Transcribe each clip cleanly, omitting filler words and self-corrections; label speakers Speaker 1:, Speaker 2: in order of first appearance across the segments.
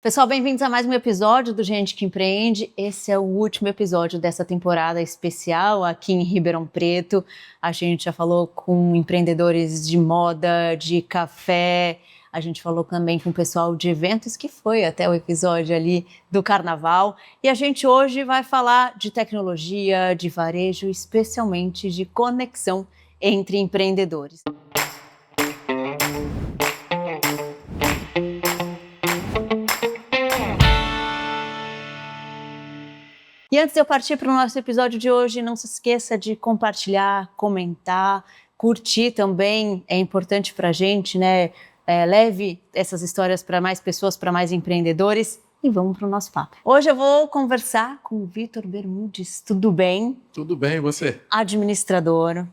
Speaker 1: Pessoal, bem-vindos a mais um episódio do Gente que Empreende. Esse é o último episódio dessa temporada especial aqui em Ribeirão Preto. A gente já falou com empreendedores de moda, de café, a gente falou também com o pessoal de eventos, que foi até o episódio ali do Carnaval. E a gente hoje vai falar de tecnologia, de varejo, especialmente de conexão entre empreendedores. E antes de eu partir para o nosso episódio de hoje, não se esqueça de compartilhar, comentar, curtir também, é importante para a gente, né? Leve essas histórias para mais pessoas, para mais empreendedores e vamos para o nosso papo. Hoje eu vou conversar com o Vitor Bermudes, tudo bem?
Speaker 2: Tudo bem, e você?
Speaker 1: Administrador,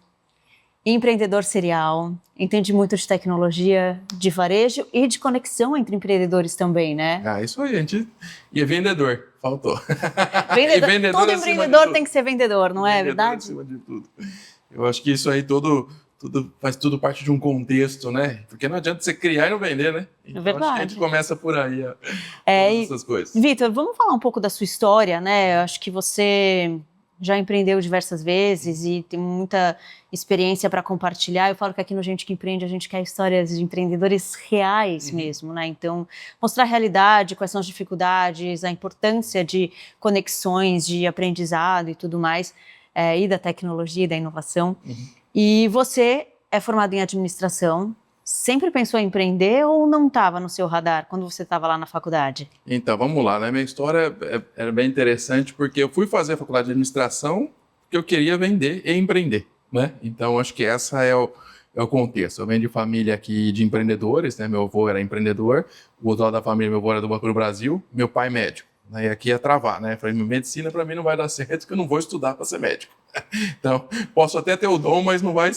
Speaker 1: empreendedor serial, entende muito de tecnologia, de varejo e de conexão entre empreendedores também, né?
Speaker 2: Isso aí, a gente... E é vendedor, faltou.
Speaker 1: Vendedor, todo empreendedor tem que ser vendedor, não é verdade?
Speaker 2: Acima de tudo. Eu acho que isso aí faz tudo parte de um contexto, né? Porque não adianta você criar e não vender, né? Então,
Speaker 1: É verdade.
Speaker 2: Acho que a gente começa por aí, todas essas coisas.
Speaker 1: Vitor, vamos falar um pouco da sua história, né? Eu acho que você já empreendeu diversas vezes e tem muita experiência para compartilhar. Eu falo que aqui no Gente que Empreende a gente quer histórias de empreendedores reais mesmo, né? Então, mostrar a realidade, quais são as dificuldades, a importância de conexões, de aprendizado e tudo mais, e da tecnologia e da inovação. E você é formado em administração, sempre pensou em empreender ou não estava no seu radar quando você estava lá na faculdade?
Speaker 2: Então, vamos lá, né? Minha história era bem interessante porque eu fui fazer a faculdade de administração porque eu queria vender e empreender, né? Então, acho que essa é o contexto. Eu venho de família aqui de empreendedores, né? Meu avô era empreendedor, o outro lado da família, meu avô era do Banco do Brasil, meu pai médico. E aqui ia travar, né? Falei, medicina para mim não vai dar certo porque eu não vou estudar para ser médico. Então, posso até ter o dom, mas não vai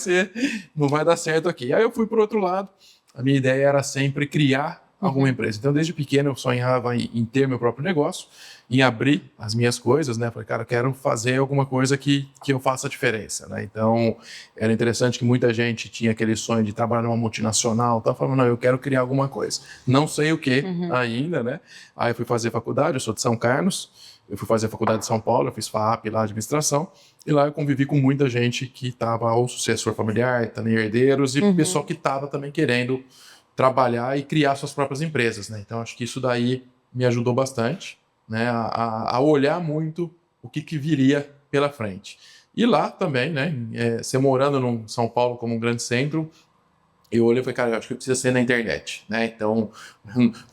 Speaker 2: dar certo aqui. Aí eu fui para o outro lado. A minha ideia era sempre criar alguma empresa. Então, desde pequeno, eu sonhava em ter meu próprio negócio, em abrir as minhas coisas, né? Falei, cara, eu quero fazer alguma coisa que eu faça a diferença, né? Então, era interessante que muita gente tinha aquele sonho de trabalhar numa multinacional, tá falando, não, eu quero criar alguma coisa. Não sei o que ainda, né? Aí eu fui fazer faculdade, eu sou de São Carlos, eu fui fazer a faculdade de São Paulo, eu fiz FAAP lá, administração, e lá eu convivi com muita gente que estava ou sucessor familiar, também herdeiros, e pessoal que estava também querendo trabalhar e criar suas próprias empresas, né? Então, acho que isso daí me ajudou bastante, né? A olhar muito o que viria pela frente. E lá também, né? Você morando em São Paulo como um grande centro, eu olhei e falei, cara, eu acho que precisa ser na internet, né? Então,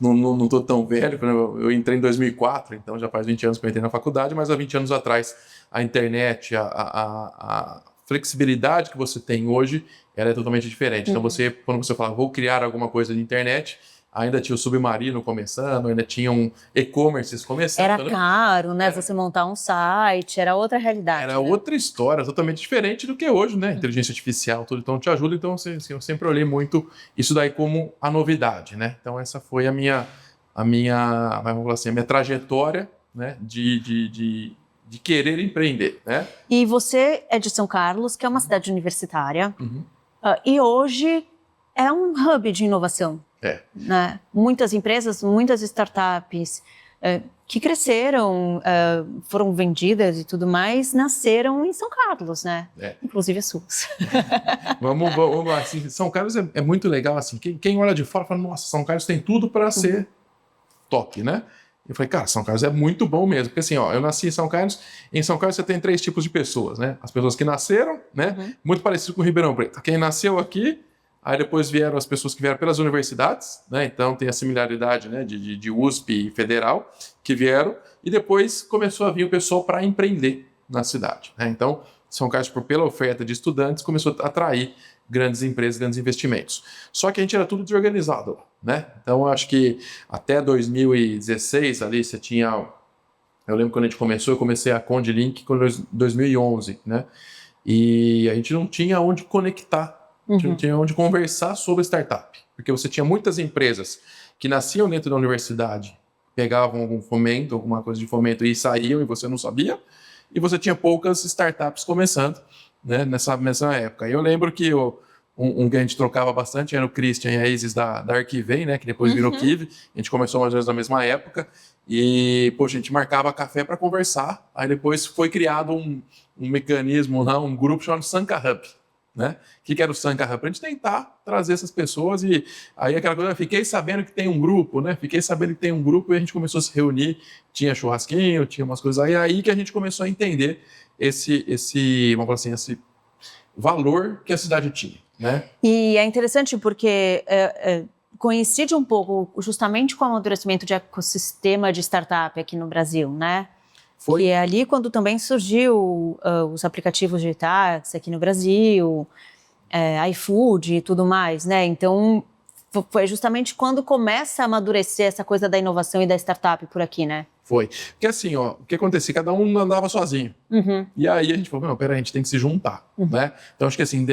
Speaker 2: não tô tão velho, eu entrei em 2004, então já faz 20 anos que eu entrei na faculdade, mas há 20 anos atrás a internet, a flexibilidade que você tem hoje, ela é totalmente diferente. Então, quando você fala, vou criar alguma coisa de internet, ainda tinha o Submarino começando, ainda tinham e-commerces começando.
Speaker 1: Era caro, né? Você montar um site, era outra realidade.
Speaker 2: Era outra história, totalmente diferente do que é hoje, né? Inteligência artificial, tudo, então te ajuda. Então, assim, eu sempre olhei muito isso daí como a novidade, né? Então, essa foi a minha vamos falar assim, a minha trajetória, né? De querer empreender, né?
Speaker 1: E você é de São Carlos, que é uma cidade universitária, e hoje é um hub de inovação. Né? Muitas empresas, muitas startups que cresceram, foram vendidas e tudo mais, nasceram em São Carlos, né? Inclusive as suas.
Speaker 2: Vamos lá. Assim, São Carlos é muito legal. Assim, quem olha de fora fala, nossa, São Carlos tem tudo para ser top, né? Eu falei, cara, São Carlos é muito bom mesmo. Porque assim, ó, eu nasci em São Carlos. Em São Carlos você tem 3 tipos de pessoas, né? As pessoas que nasceram, né? Muito parecido com Ribeirão Preto. Quem nasceu aqui, aí depois vieram as pessoas que vieram pelas universidades, né? Então tem a similaridade, né? de USP e Federal, que vieram. E depois começou a vir o pessoal para empreender na cidade, né? Então, São Carlos, pela oferta de estudantes, começou a atrair grandes empresas, grandes investimentos. Só que a gente era tudo desorganizado, né? Então, eu acho que até 2016, ali, você tinha... Eu lembro quando a gente começou, eu comecei a Conde Link em 2011, né? E a gente não tinha onde conectar, a gente não tinha onde conversar sobre startup. Porque você tinha muitas empresas que nasciam dentro da universidade, pegavam algum fomento, alguma coisa de fomento e saíam e você não sabia. E você tinha poucas startups começando, né, nessa época. E eu lembro que que a gente trocava bastante era o Christian e a Isis da Arquivei, né? Que depois virou Kive. A gente começou mais ou menos na mesma época. E, poxa, a gente marcava café para conversar. Aí depois foi criado um mecanismo, um grupo chamado Sanka Hub. Né? O que era o Sanka Hub? Para a gente tentar trazer essas pessoas. E aí aquela coisa, fiquei sabendo que tem um grupo, né? Fiquei sabendo que tem um grupo e a gente começou a se reunir. Tinha churrasquinho, tinha umas coisas aí que a gente começou a entender vamos falar assim, esse valor que a cidade tinha. Né?
Speaker 1: E é interessante porque coincide um pouco justamente com o amadurecimento de ecossistema de startup aqui no Brasil, né?
Speaker 2: Foi.
Speaker 1: Que é ali quando também surgiu os aplicativos de táxi aqui no Brasil, iFood e tudo mais, né? Então, foi justamente quando começa a amadurecer essa coisa da inovação e da startup por aqui, né?
Speaker 2: Foi. Porque assim, ó, o que acontecia? Cada um andava sozinho. E aí a gente falou, não, peraí, a gente tem que se juntar, né? Então acho que assim,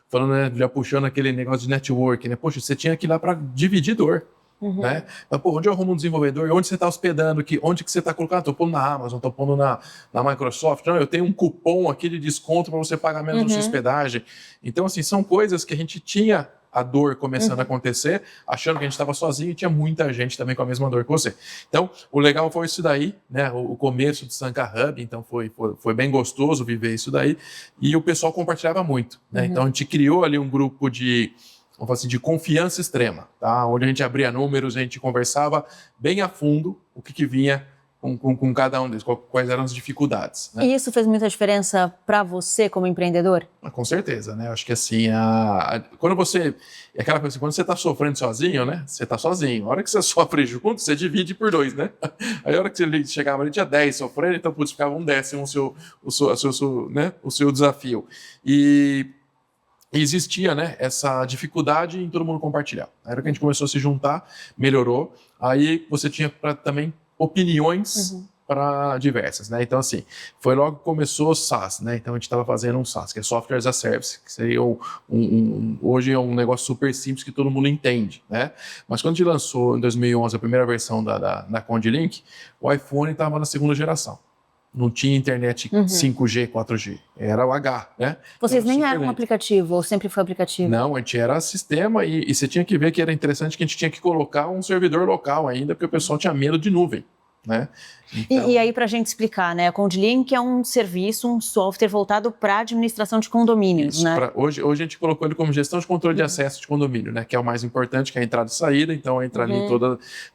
Speaker 2: falando, né, já puxando aquele negócio de network, né? Poxa, você tinha que ir lá para dividir dor. Né? Mas, pô, onde eu arrumo um desenvolvedor? Onde você está hospedando aqui? Onde que você está colocando? Estou pondo na Amazon, estou pondo na Microsoft. Não, eu tenho um cupom aqui de desconto para você pagar menos na sua hospedagem. Então, assim, são coisas que a gente tinha a dor começando a acontecer, achando que a gente estava sozinho e tinha muita gente também com a mesma dor que você. Então, o legal foi isso daí, né? O começo do Sanka Hub, então foi bem gostoso viver isso daí. E o pessoal compartilhava muito, né? Então, a gente criou ali um grupo de, vamos falar assim, de confiança extrema, tá? Onde a gente abria números, a gente conversava bem a fundo o que vinha com cada um deles, quais eram as dificuldades. Né?
Speaker 1: E isso fez muita diferença para você como empreendedor?
Speaker 2: Com certeza, né? Eu acho que assim, quando você... É aquela coisa assim, quando você está sofrendo sozinho, né? Você está sozinho. A hora que você sofre junto, você divide por 2, né? Aí a hora que você chegava ali, tinha 10 sofrendo, então putz, ficava 1/10 o seu desafio. E existia, né, essa dificuldade em todo mundo compartilhar. A hora que a gente começou a se juntar, melhorou. Aí você tinha também opiniões para diversas, né? Então, assim, foi logo que começou o SaaS, né? Então, a gente estava fazendo um SaaS, que é Software as a Service, que seria hoje é um negócio super simples que todo mundo entende, né? Mas quando a gente lançou, em 2011, a primeira versão da CondiLink, o iPhone estava na segunda geração. Não tinha internet 5G, 4G. Era o H, né?
Speaker 1: Vocês nem eram um aplicativo, ou sempre foi aplicativo?
Speaker 2: Não, a gente era sistema e você tinha que ver que era interessante que a gente tinha que colocar um servidor local ainda, porque o pessoal tinha medo de nuvem, né? Então,
Speaker 1: e aí, para a gente explicar, né? A CondiLink é um serviço, um software voltado para administração de condomínios,
Speaker 2: isso,
Speaker 1: né?
Speaker 2: Hoje a gente colocou ele como gestão de controle de acesso de condomínio, né? Que é o mais importante, que é a entrada e saída. Então entra ali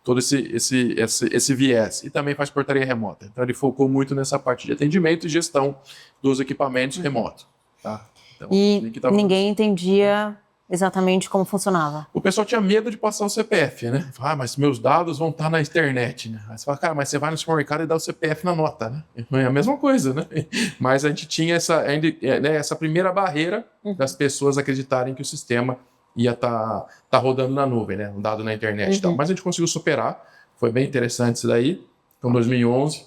Speaker 2: todo esse viés. E também faz portaria remota. Então ele focou muito nessa parte de atendimento e gestão dos equipamentos remoto. Tá? Então,
Speaker 1: e ninguém entendia exatamente como funcionava.
Speaker 2: O pessoal tinha medo de passar o CPF, né? Mas meus dados vão estar na internet, né? Aí você fala, cara, mas você vai no supermercado e dá o CPF na nota, né? É a mesma coisa, né? Mas a gente tinha essa primeira barreira das pessoas acreditarem que o sistema ia tá rodando na nuvem, né? Um dado na internet e tal. Mas a gente conseguiu superar, foi bem interessante isso daí. Então, 2011,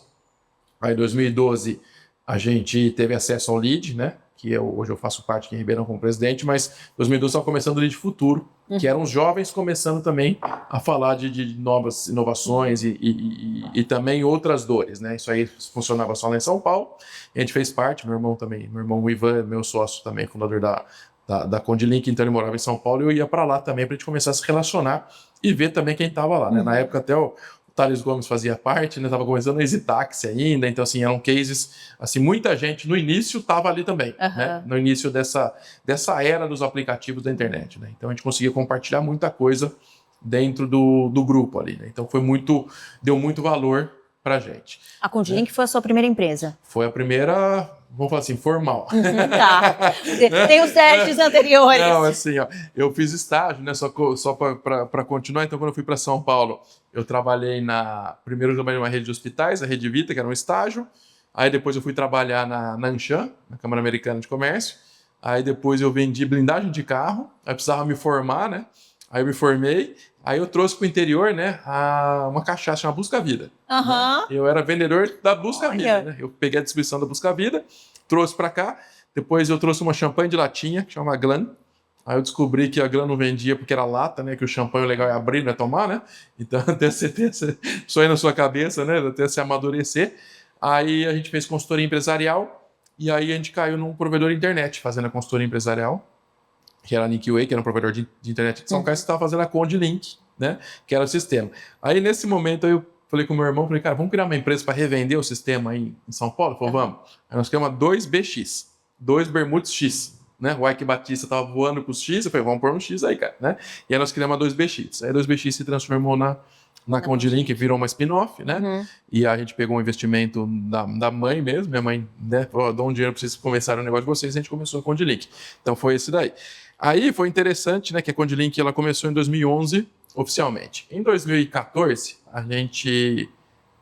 Speaker 2: aí 2012 a gente teve acesso ao Lead, né? Que hoje eu faço parte aqui em Ribeirão como presidente, mas em 2012 estava começando o Lead Futuro, que eram os jovens começando também a falar de novas inovações e também outras dores, né? Isso aí funcionava só lá em São Paulo, a gente fez parte, meu irmão também, meu irmão Ivan, meu sócio também, fundador da CondiLink, então ele morava em São Paulo e eu ia para lá também para a gente começar a se relacionar e ver também quem estava lá, né? Na época até o Thales Gomes fazia parte, né? Tava começando a EasyTaxi ainda, então assim, eram cases, assim, muita gente no início estava ali também, né? No início dessa era dos aplicativos da internet, né? Então a gente conseguia compartilhar muita coisa dentro do grupo ali, né? Então deu muito valor pra gente.
Speaker 1: A CondiLink foi a sua primeira empresa?
Speaker 2: Foi a primeira, vamos falar assim, formal.
Speaker 1: Tá. Tem os testes anteriores.
Speaker 2: Não, assim, ó, eu fiz estágio, né? Só para continuar, então quando eu fui para São Paulo, eu trabalhei primeiro eu trabalhei numa rede de hospitais, a Rede Vita, que era um estágio. Aí depois eu fui trabalhar na Anshan, na Câmara Americana de Comércio. Aí depois eu vendi blindagem de carro, aí precisava me formar, né? Aí eu me formei, aí eu trouxe para o interior, né, uma cachaça, uma Busca Vida. Né? Eu era vendedor da Busca Vida, né? Eu peguei a distribuição da Busca Vida, trouxe para cá, depois eu trouxe uma champanhe de latinha, que chama Glan. Aí eu descobri que a Glan não vendia porque era lata, né, que o champanhe legal é abrir, não é tomar, né? Então até você ter isso aí na sua cabeça, né, até se amadurecer. Aí a gente fez consultoria empresarial, e aí a gente caiu num provedor de internet, fazendo a consultoria empresarial. que era a Linkway, que era um provedor de internet de São Carlos, que estava fazendo a Condlink, né? Que era o sistema. Aí, nesse momento, eu falei com o meu irmão, falei, cara, vamos criar uma empresa para revender o sistema aí em São Paulo? Ele falou, vamos. Aí nós criamos 2BX, 2 Bermudes X. Né? O Ike Batista estava voando com os X, eu falei, vamos pôr um X aí, cara. Né? E aí nós criamos a 2BX. Aí a 2BX se transformou na Condlink, virou uma spin-off, né? E a gente pegou um investimento da mãe mesmo, minha mãe, né? Falou, dá um dinheiro para vocês começarem o negócio de vocês, e a gente começou a Condlink. Então foi esse daí. Aí foi interessante, né, que a Condlink ela começou em 2011, oficialmente. Em 2014, a gente,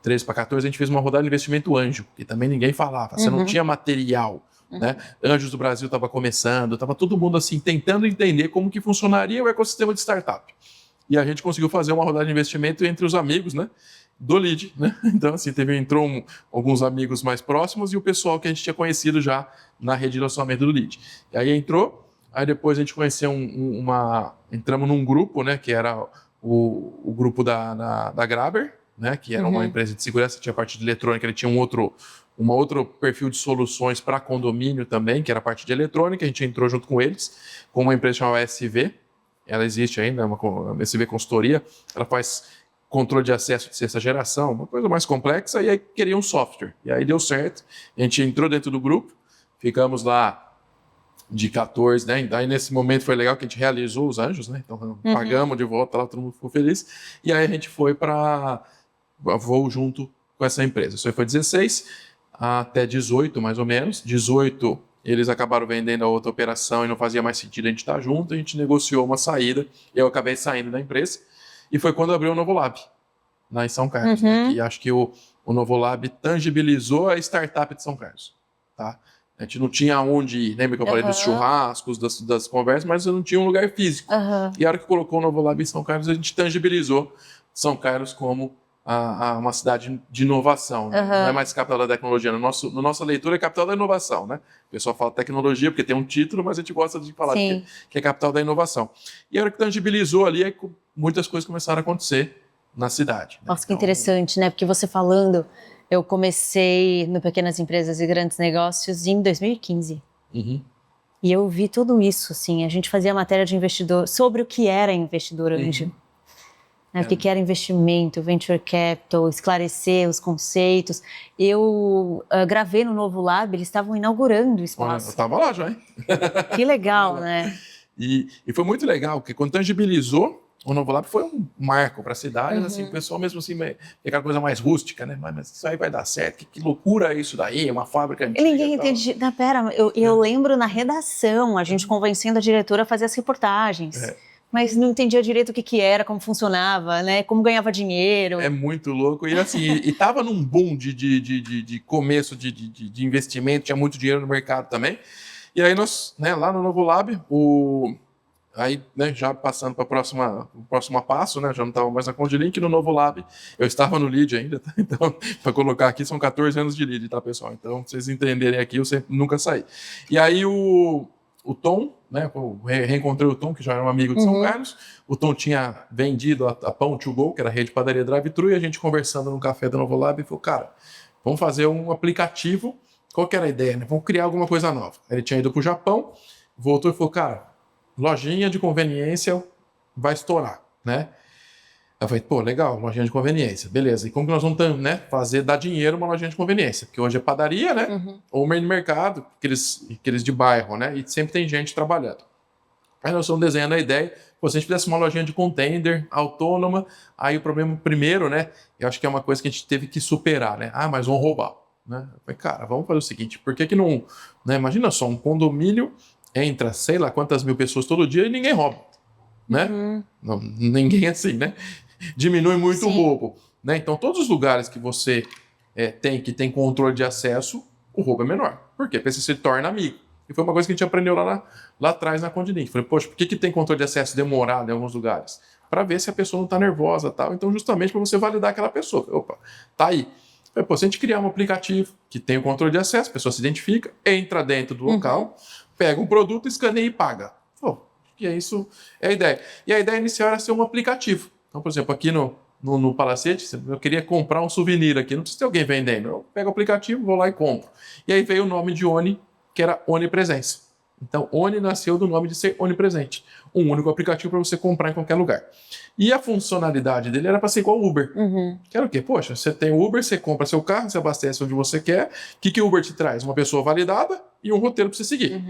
Speaker 2: 13 para 14, a gente fez uma rodada de investimento anjo, que também ninguém falava, você não tinha material, né? Anjos do Brasil estava começando, estava todo mundo assim tentando entender como que funcionaria o ecossistema de startup. E a gente conseguiu fazer uma rodada de investimento entre os amigos, né, do Lead, né? Então assim, entrou alguns amigos mais próximos e o pessoal que a gente tinha conhecido já na rede de relacionamento do Lead. E aí entrou. Aí depois a gente conheceu entramos num grupo, né, que era o grupo da Grabber, né, que era uma empresa de segurança, tinha a parte de eletrônica, ele tinha um outro perfil de soluções para condomínio também, que era a parte de eletrônica, a gente entrou junto com eles, com uma empresa chamada SV, ela existe ainda, uma SV Consultoria, ela faz controle de acesso de sexta geração, uma coisa mais complexa, e aí queria um software. E aí deu certo, a gente entrou dentro do grupo, ficamos lá de 14, né? Daí nesse momento foi legal que a gente realizou os anjos, né? Então pagamos de volta lá, todo mundo ficou feliz. E aí a gente foi para voo junto com essa empresa. Isso aí foi 16 até 18, mais ou menos. 18, eles acabaram vendendo a outra operação e não fazia mais sentido a gente estar junto. A gente negociou uma saída. Eu acabei saindo da empresa. E foi quando abriu o Novolab, lá em São Carlos. Né? Que acho que o Novolab tangibilizou a startup de São Carlos, tá? A gente não tinha onde ir, lembra que eu falei dos churrascos, das conversas, mas eu não tinha um lugar físico. E a hora que colocou o Novolab em São Carlos, a gente tangibilizou São Carlos como uma cidade de inovação. Né? Não é mais capital da tecnologia. Na nossa leitura é capital da inovação. Né? O pessoal fala tecnologia porque tem um título, mas a gente gosta de falar que é capital da inovação. E a hora que tangibilizou ali, é que muitas coisas começaram a acontecer na cidade. Né?
Speaker 1: Nossa, que interessante, né? Porque você falando... Eu comecei no Pequenas Empresas e Grandes Negócios em 2015. E eu vi tudo isso, assim. A gente fazia matéria de investidor sobre o que era investidor anjo. Né, o que era investimento, venture capital, esclarecer os conceitos. Eu gravei no Novolab, eles estavam inaugurando o espaço.
Speaker 2: Eu estava lá já, hein?
Speaker 1: Que legal, né?
Speaker 2: E foi muito legal, porque quando tangibilizou, o Novolab foi um marco para a cidade, assim, o pessoal mesmo assim, aquela coisa mais rústica, né? Mas isso aí vai dar certo, que loucura é isso daí, uma fábrica antiga.
Speaker 1: E ninguém entende. Não, pera, eu lembro na redação, a gente convencendo a diretora a fazer as reportagens. Mas não entendia direito o que era, como funcionava, né? Como ganhava dinheiro.
Speaker 2: É muito louco. E assim, e tava num boom de começo de investimento, tinha muito dinheiro no mercado também. E aí nós, né, lá no Novolab, aí, né, já passando para o próximo passo, né, já não estava mais na Condlink, no Novolab, eu estava no Lead ainda, tá? Então, para colocar aqui, são 14 anos de Lead, tá, pessoal? Então, pra vocês entenderem aqui, eu sempre, nunca saí. E aí o Tom, né, eu reencontrei o Tom, que já era um amigo de São Carlos, o Tom tinha vendido a Pão to Go, que era a rede de padaria drive-thru, e a gente conversando no café do Novolab, e falou, cara, vamos fazer um aplicativo, qual que era a ideia, né? Vamos criar alguma coisa nova. Ele tinha ido para o Japão, voltou e falou, cara, lojinha de conveniência vai estourar, né? Eu falei, pô, legal, lojinha de conveniência, beleza. E como que nós vamos, né, dar dinheiro uma lojinha de conveniência? Porque hoje é padaria, né? Ou meio de mercado, aqueles de bairro, né? E sempre tem gente trabalhando. Aí nós estamos desenhando a ideia, se a gente fizesse uma lojinha de container, autônoma, aí o problema primeiro, né? Eu acho que é uma coisa que a gente teve que superar, né? Ah, mas vão roubar, né? Eu falei, cara, vamos fazer o seguinte, por que não... Né, imagina só, um condomínio entra sei lá quantas mil pessoas todo dia e ninguém rouba, né? Não, ninguém assim, né? Diminui muito o roubo, né? Então, todos os lugares que você tem controle de acesso, o roubo é menor. Por quê? Porque você se torna amigo. E foi uma coisa que a gente aprendeu lá atrás na Condlink. Falei, poxa, por que tem controle de acesso demorado em alguns lugares? Para ver se a pessoa não está nervosa e tal. Então, justamente para você validar aquela pessoa. Opa, tá aí. Falei, pô, se a gente criar um aplicativo que tem o controle de acesso, a pessoa se identifica, entra dentro do local, pega um produto, escaneia e paga. Pô, e é isso, é a ideia. E a ideia inicial era ser um aplicativo. Então, por exemplo, aqui no Palacete, eu queria comprar um souvenir aqui, não precisa ter alguém vendendo. Eu pego o aplicativo, vou lá e compro. E aí veio o nome de Oni, que era Onipresença. Então, Oni nasceu do nome de ser onipresente. Um único aplicativo para você comprar em qualquer lugar. E a funcionalidade dele era para ser igual ao Uber. Que era o quê? Poxa, você tem o Uber, você compra seu carro, você abastece onde você quer. O que o Uber te traz? Uma pessoa validada e um roteiro para você seguir.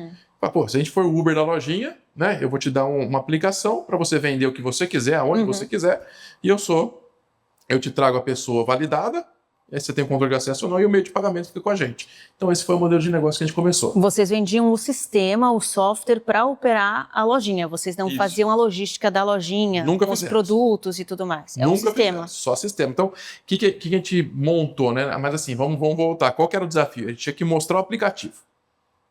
Speaker 2: Pô, se a gente for o Uber da lojinha, né, eu vou te dar uma aplicação para você vender o que você quiser, aonde você quiser. E eu te trago a pessoa validada. Aí você tem o controle de acesso ou não, e o meio de pagamento fica com a gente. Então, esse foi o modelo de negócio que a gente começou.
Speaker 1: Vocês vendiam o sistema, o software, para operar a lojinha. Vocês não faziam a logística da lojinha,
Speaker 2: Nunca
Speaker 1: com os
Speaker 2: fizemos.
Speaker 1: produtos e tudo mais. É um
Speaker 2: Nunca
Speaker 1: sistema.
Speaker 2: fizemos, só sistema. Então, o que a gente montou, né? Mas assim, vamos voltar. Qual que era o desafio? A gente tinha que mostrar o aplicativo.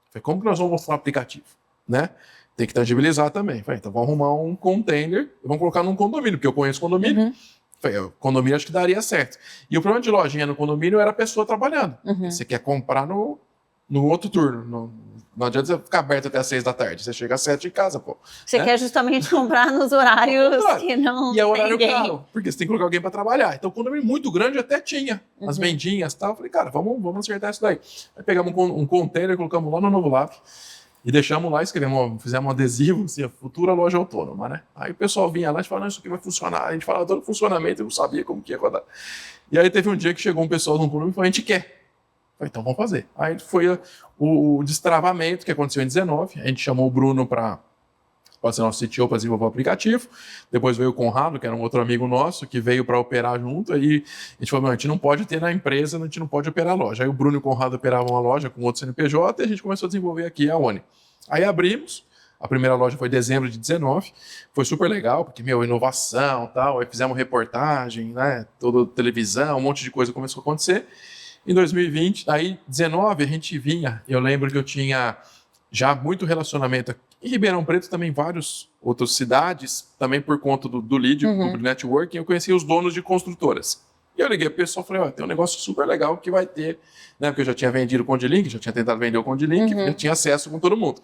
Speaker 2: Falei, como que nós vamos mostrar o aplicativo? Né? Tem que tangibilizar também. Falei, então vamos arrumar um container e vamos colocar num condomínio, porque eu conheço condomínio. Falei, condomínio acho que daria certo. E o problema de lojinha no condomínio era a pessoa trabalhando. Você quer comprar no outro turno. Não adianta você ficar aberto até às 6 da tarde. Você chega às 7 em casa, pô.
Speaker 1: Você quer justamente comprar nos horários que não
Speaker 2: E é horário
Speaker 1: tem
Speaker 2: caro, porque você tem que colocar alguém para trabalhar. Então, o condomínio muito grande até tinha as vendinhas e tal. Eu falei, cara, vamos acertar isso daí. Aí pegamos um container, colocamos lá no Novo Lab e deixamos lá, fizemos um adesivo, assim, a futura loja autônoma, né? Aí o pessoal vinha lá e falava, não, isso aqui vai funcionar. A gente falava todo o funcionamento, eu não sabia como que ia rodar. E aí teve um dia que chegou um pessoal de um condomínio e falou, a gente quer. Falei, então vamos fazer. Aí foi o destravamento que aconteceu em 19. A gente chamou o Bruno para ser nosso CTO para desenvolver o aplicativo. Depois veio o Conrado, que era um outro amigo nosso, que veio para operar junto. Aí a gente falou, a gente não pode ter na empresa, a gente não pode operar a loja. Aí o Bruno e o Conrado operavam uma loja com outro CNPJ e a gente começou a desenvolver aqui a Oni. Aí abrimos. A primeira loja foi em dezembro de 19. Foi super legal, porque, inovação e tal. Aí fizemos reportagem, né? Toda televisão, um monte de coisa começou a acontecer. Em 2020, aí 19 a gente vinha, eu lembro que eu tinha já muito relacionamento aqui em Ribeirão Preto, também várias outras cidades, também por conta do lead, do networking, eu conheci os donos de construtoras. E eu liguei pro pessoal e falei, tem um negócio super legal que vai ter, né? Porque eu já tinha vendido o Condilink, já tinha tentado vender o Condilink, eu tinha acesso com todo mundo.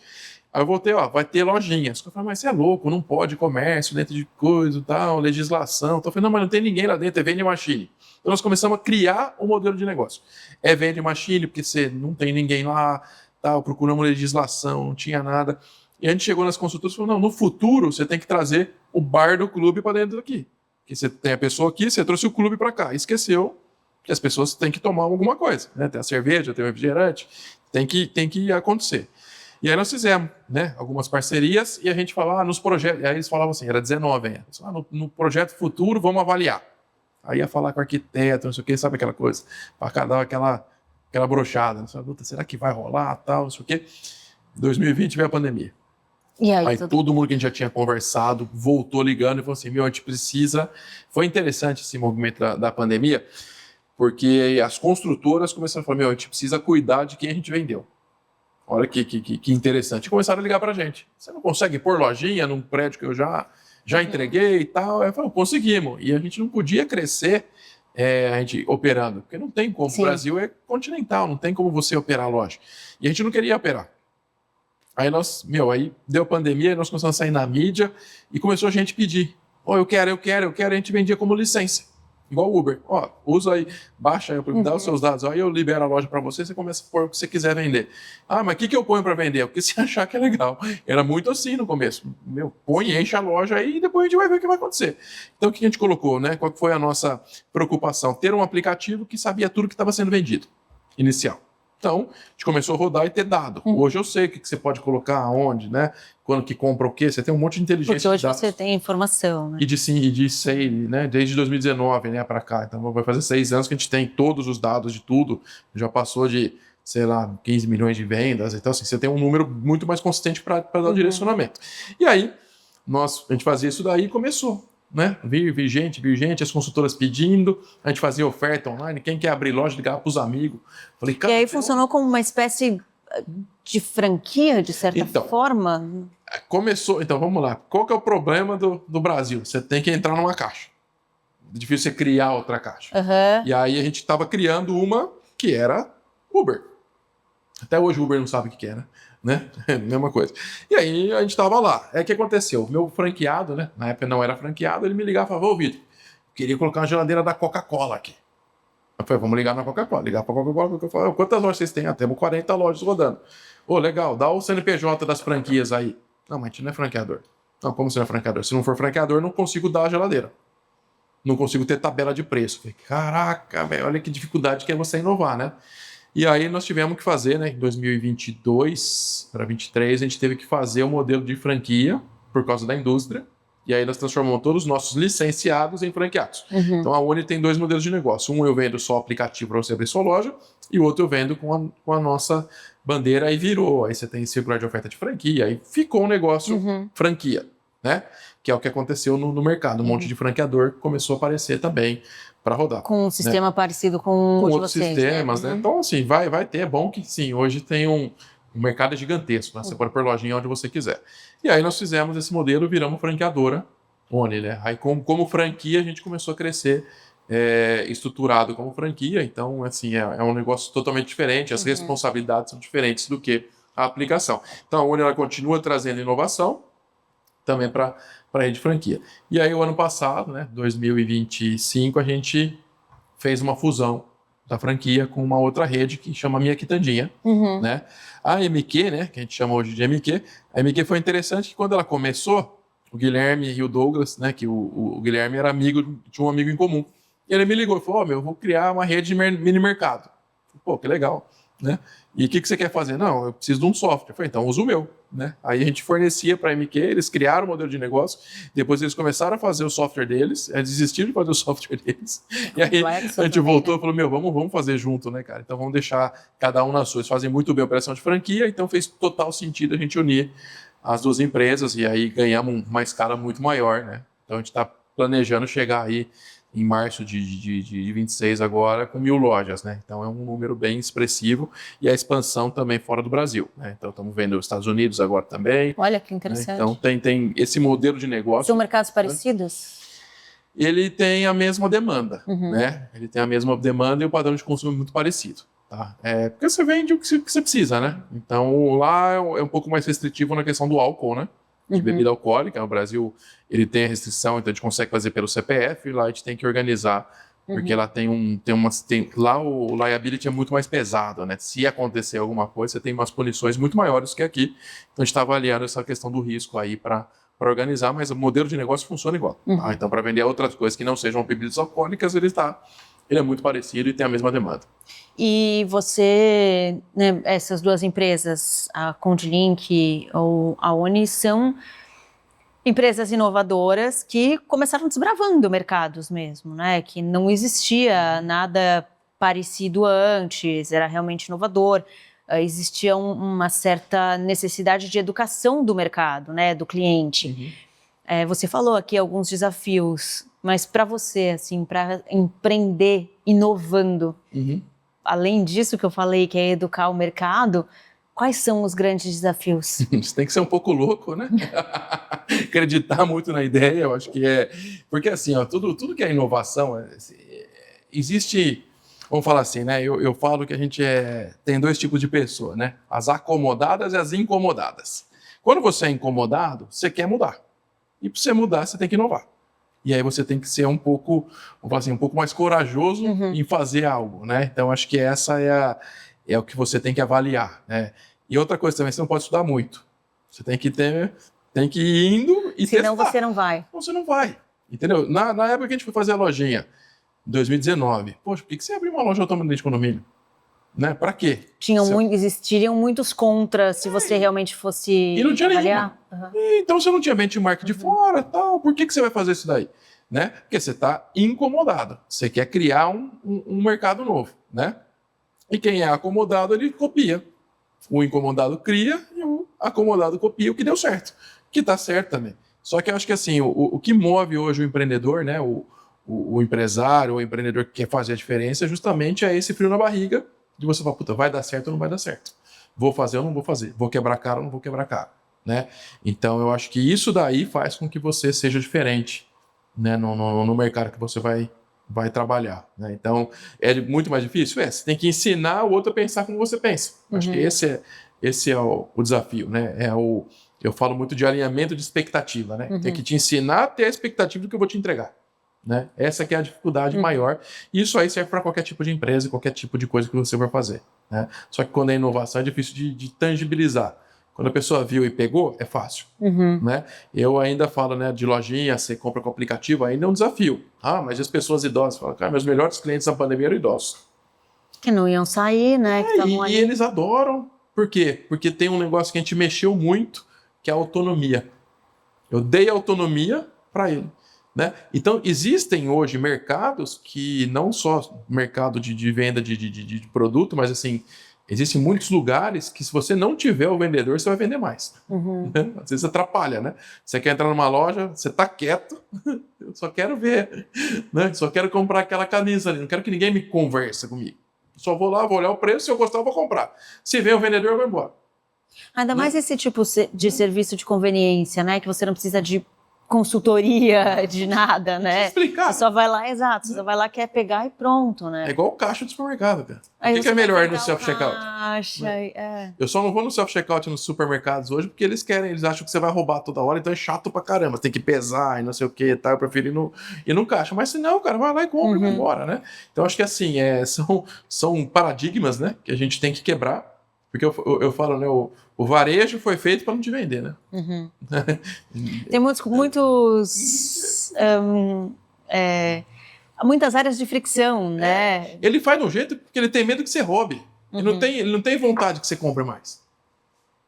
Speaker 2: Aí eu voltei, vai ter lojinhas. Eu falei, mas você é louco, não pode comércio dentro de coisa e tal, legislação. Então eu falei, não, mas não tem ninguém lá dentro, é vending machine. Então nós começamos a criar um modelo de negócio. É vending machine, porque você não tem ninguém lá, tal, procuramos legislação, não tinha nada. E a gente chegou nas consultoras e falou, não, no futuro você tem que trazer o bar do clube para dentro daqui. Porque você tem a pessoa aqui, você trouxe o clube para cá. Esqueceu que as pessoas têm que tomar alguma coisa, né? Tem a cerveja, tem o refrigerante, tem que acontecer. E aí nós fizemos, né, algumas parcerias e a gente falava nos projetos, e aí eles falavam assim, era 19 ainda, no projeto futuro vamos avaliar. Aí ia falar com o arquiteto, não sei o que, sabe aquela coisa, para dar aquela brochada, será que vai rolar, tal, não sei o que. 2020 veio a pandemia.
Speaker 1: E
Speaker 2: aí todo mundo que a gente já tinha conversado voltou ligando e falou assim, a gente precisa... Foi interessante esse movimento da pandemia, porque as construtoras começaram a falar, a gente precisa cuidar de quem a gente vendeu. Olha que interessante. E começaram a ligar para a gente. Você não consegue pôr lojinha num prédio que eu já entreguei e tal? Eu falei, conseguimos. E a gente não podia crescer a gente operando, porque não tem como. Sim. O Brasil é continental, não tem como você operar a loja. E a gente não queria operar. Aí aí deu pandemia, e nós começamos a sair na mídia e começou a gente pedir. Eu quero. E a gente vendia como licença. Igual o Uber. Usa aí, baixa aí, dá os seus dados. Aí eu libero a loja para você, você começa a pôr o que você quiser vender. Mas o que eu ponho para vender? O que você achar que é legal. Era muito assim no começo. Põe, enche a loja aí e depois a gente vai ver o que vai acontecer. Então o que a gente colocou, né? Qual foi a nossa preocupação? Ter um aplicativo que sabia tudo que estava sendo vendido, inicial. Então, a gente começou a rodar e ter dado. Hoje eu sei o que você pode colocar, aonde, né? Quando que compra o quê? Você tem um monte de inteligência.
Speaker 1: Porque hoje você tem informação, né?
Speaker 2: E de sale, né? Desde 2019, né, para cá. Então, vai fazer 6 anos que a gente tem todos os dados de tudo. Já passou de, 15 milhões de vendas. Então, assim, você tem um número muito mais consistente para dar direcionamento. E aí, a gente fazia isso daí e começou. Né? Vi gente, as consultoras pedindo, a gente fazia oferta online, quem quer abrir loja, ligava para os amigos. Falei,
Speaker 1: e aí funcionou como uma espécie de franquia, de certa forma?
Speaker 2: Começou, então vamos lá. Qual que é o problema do Brasil? Você tem que entrar numa caixa. É difícil você criar outra caixa. E aí a gente estava criando uma que era Uber. Até hoje o Uber não sabe o que era. Né? Mesma coisa. E aí a gente estava lá. O que aconteceu? O meu franqueado, né? Na época não era franqueado, ele me ligava e falava, Vitor, queria colocar uma geladeira da Coca-Cola aqui. Eu Eu falei, vamos ligar na Coca-Cola. Ligar para a Coca-Cola. Quantas lojas vocês têm? Temos 40 lojas rodando. Legal, dá o CNPJ das franquias aí. Não, mas a gente não é franqueador. Não, como você não é franqueador? Se não for franqueador, não consigo dar a geladeira. Não consigo ter tabela de preço. Falei, caraca, velho, olha que dificuldade que é você inovar, né? E aí nós tivemos que fazer, né? Em 2022 para 2023, a gente teve que fazer o modelo de franquia por causa da indústria. E aí nós transformamos todos os nossos licenciados em franqueados. Então a Uni tem 2 modelos de negócio. Um eu vendo só aplicativo para você abrir sua loja e o outro eu vendo com a nossa bandeira e virou. Aí você tem circular de oferta de franquia. Aí ficou um negócio franquia, né? Que é o que aconteceu no mercado. Um monte de franqueador começou a aparecer também para rodar.
Speaker 1: Com um sistema parecido com o de
Speaker 2: outros
Speaker 1: vocês,
Speaker 2: sistemas, né? Então, assim, vai ter. É bom que, sim, hoje tem um mercado gigantesco, né? Você pode pôr lojinha onde você quiser. E aí nós fizemos esse modelo, viramos franqueadora Oni, né? Aí, como franquia, a gente começou a crescer estruturado como franquia. Então, assim, é um negócio totalmente diferente. As responsabilidades são diferentes do que a aplicação. Então, a Oni, ela continua trazendo inovação também para a rede franquia. E aí, o ano passado, né, 2025, a gente fez uma fusão da franquia com uma outra rede que chama Minha Quitandinha, né? A MQ, né, que a gente chama hoje de MQ, a MQ foi interessante que quando ela começou, o Guilherme e o Douglas, né, que o Guilherme era amigo de um amigo em comum, e ele me ligou e falou, eu vou criar uma rede de mini mercado. Pô, que legal, né? E o que você quer fazer? Não, eu preciso de um software. Eu falei, então usa o meu, né? Aí a gente fornecia para a MQ, eles criaram o modelo de negócio, depois eles começaram a fazer o software deles, eles desistiram de fazer o software deles, e aí a gente voltou e falou, vamos fazer junto, né, cara? Então vamos deixar cada um na sua. Eles fazem muito bem a operação de franquia, então fez total sentido a gente unir as 2 empresas e aí ganhamos uma escala muito maior, né? Então a gente está planejando chegar aí em março de 26 agora, com 1.000 lojas, né? Então é um número bem expressivo e a expansão também fora do Brasil, né? Então estamos vendo os Estados Unidos agora também.
Speaker 1: Olha que interessante.
Speaker 2: Né? Então tem esse modelo de negócio.
Speaker 1: São mercados parecidos?
Speaker 2: Ele tem a mesma demanda, né? Ele tem a mesma demanda e o padrão de consumo é muito parecido. Tá? Porque você vende o que você precisa, né? Então lá é um pouco mais restritivo na questão do álcool, né? De bebida alcoólica. No Brasil, ele tem a restrição, então a gente consegue fazer pelo CPF, e lá a gente tem que organizar, porque lá lá o liability é muito mais pesado, né? Se acontecer alguma coisa, você tem umas punições muito maiores que aqui. Então a gente está avaliando essa questão do risco aí para organizar, mas o modelo de negócio funciona igual. Tá? Então, para vender outras coisas que não sejam bebidas alcoólicas, ele é muito parecido e tem a mesma demanda.
Speaker 1: E você, né, essas 2 empresas, a CondiLink ou a Oni, são empresas inovadoras que começaram desbravando mercados mesmo, né? Que não existia nada parecido antes, era realmente inovador. Existia uma certa necessidade de educação do mercado, né, do cliente. Você falou aqui alguns desafios, mas para você, assim, para empreender inovando, além disso que eu falei, que é educar o mercado, quais são os grandes desafios?
Speaker 2: Você tem que ser um pouco louco, né? Acreditar muito na ideia, eu acho que é... Porque assim, ó, tudo que é inovação, existe... Vamos falar assim, né? Eu falo que a gente tem 2 tipos de pessoa, né? As acomodadas e as incomodadas. Quando você é incomodado, você quer mudar. E para você mudar, você tem que inovar. E aí você tem que ser um pouco, vamos falar assim, um pouco mais corajoso em fazer algo, né? Então acho que essa é o que você tem que avaliar, né? E outra coisa também, você não pode estudar muito. Você tem que ir indo e testar.
Speaker 1: Senão você não vai.
Speaker 2: Não, você não vai, entendeu? Na época que a gente foi fazer a lojinha, em 2019, poxa, por que você abriu uma loja automobilística de condomínio? Né? Para quê?
Speaker 1: Existiriam muitos contras se você realmente fosse
Speaker 2: e não tinha
Speaker 1: avaliar.
Speaker 2: Então você não tinha benchmark de fora, tal. Por que você vai fazer isso daí? Né? Porque você está incomodado. Você quer criar um mercado novo, né? E quem é acomodado, ele copia. O incomodado cria e o acomodado copia o que deu certo. Que está certo também. Só que eu acho que assim, o que move hoje o empreendedor, né? O empresário, o empreendedor que quer fazer a diferença, justamente é esse frio na barriga de você falar, puta, vai dar certo ou não vai dar certo? Vou fazer ou não vou fazer? Vou quebrar cara ou não vou quebrar cara? Né? Então eu acho que isso daí faz com que você seja diferente, né, no mercado que você vai trabalhar, né? Então é muito mais difícil? Você tem que ensinar o outro a pensar como você pensa. Acho que esse é o desafio, né? Eu falo muito de alinhamento de expectativa, né? Tem que te ensinar a ter a expectativa do que eu vou te entregar. né? Essa que é a dificuldade maior. E isso aí serve para qualquer tipo de empresa, qualquer tipo de coisa que você for fazer, né? Só que quando é inovação é difícil de tangibilizar. Quando a pessoa viu e pegou, é fácil, né? Eu ainda falo, né, de lojinha, você compra com aplicativo, ainda é um desafio. Mas as pessoas idosas falam, cara, meus melhores clientes na pandemia eram idosos.
Speaker 1: Que não iam sair, né? Que estavam ali.
Speaker 2: E eles adoram. Por quê? Porque tem um negócio que a gente mexeu muito, que é a autonomia. Eu dei autonomia para ele, né? Então, existem hoje mercados que não só mercado de venda de produto, mas assim, existem muitos lugares que se você não tiver o vendedor, você vai vender mais. Né? Às vezes atrapalha, né? Você quer entrar numa loja, você tá quieto, eu só quero ver, né? Só quero comprar aquela camisa ali, não quero que ninguém me converse comigo. Só vou lá, vou olhar o preço, se eu gostar eu vou comprar. Se vem o vendedor, eu vou embora.
Speaker 1: Ainda mais esse tipo de serviço de conveniência, né? Que você não precisa de consultoria, de nada, né?
Speaker 2: Explicar.
Speaker 1: Você só vai lá, exato, você só vai lá, quer pegar e pronto, né?
Speaker 2: É igual o caixa do supermercado, cara.
Speaker 1: Aí
Speaker 2: O que é
Speaker 1: você vai
Speaker 2: melhor
Speaker 1: pegar
Speaker 2: no self-checkout?
Speaker 1: caixa,
Speaker 2: Eu só não vou no self-checkout nos supermercados hoje porque eles acham que você vai roubar toda hora, então é chato pra caramba. Tem que pesar e não sei o que e tal. Eu prefiro ir no caixa. Mas se não, cara, vai lá e compra e vai embora, né? Então acho que assim, são paradigmas, né, que a gente tem que quebrar. Porque eu falo, né, o varejo foi feito para não te vender, né?
Speaker 1: Tem muitas áreas de fricção, né?
Speaker 2: Ele faz de um jeito porque ele tem medo que você roube. Ele não tem vontade que você compre mais.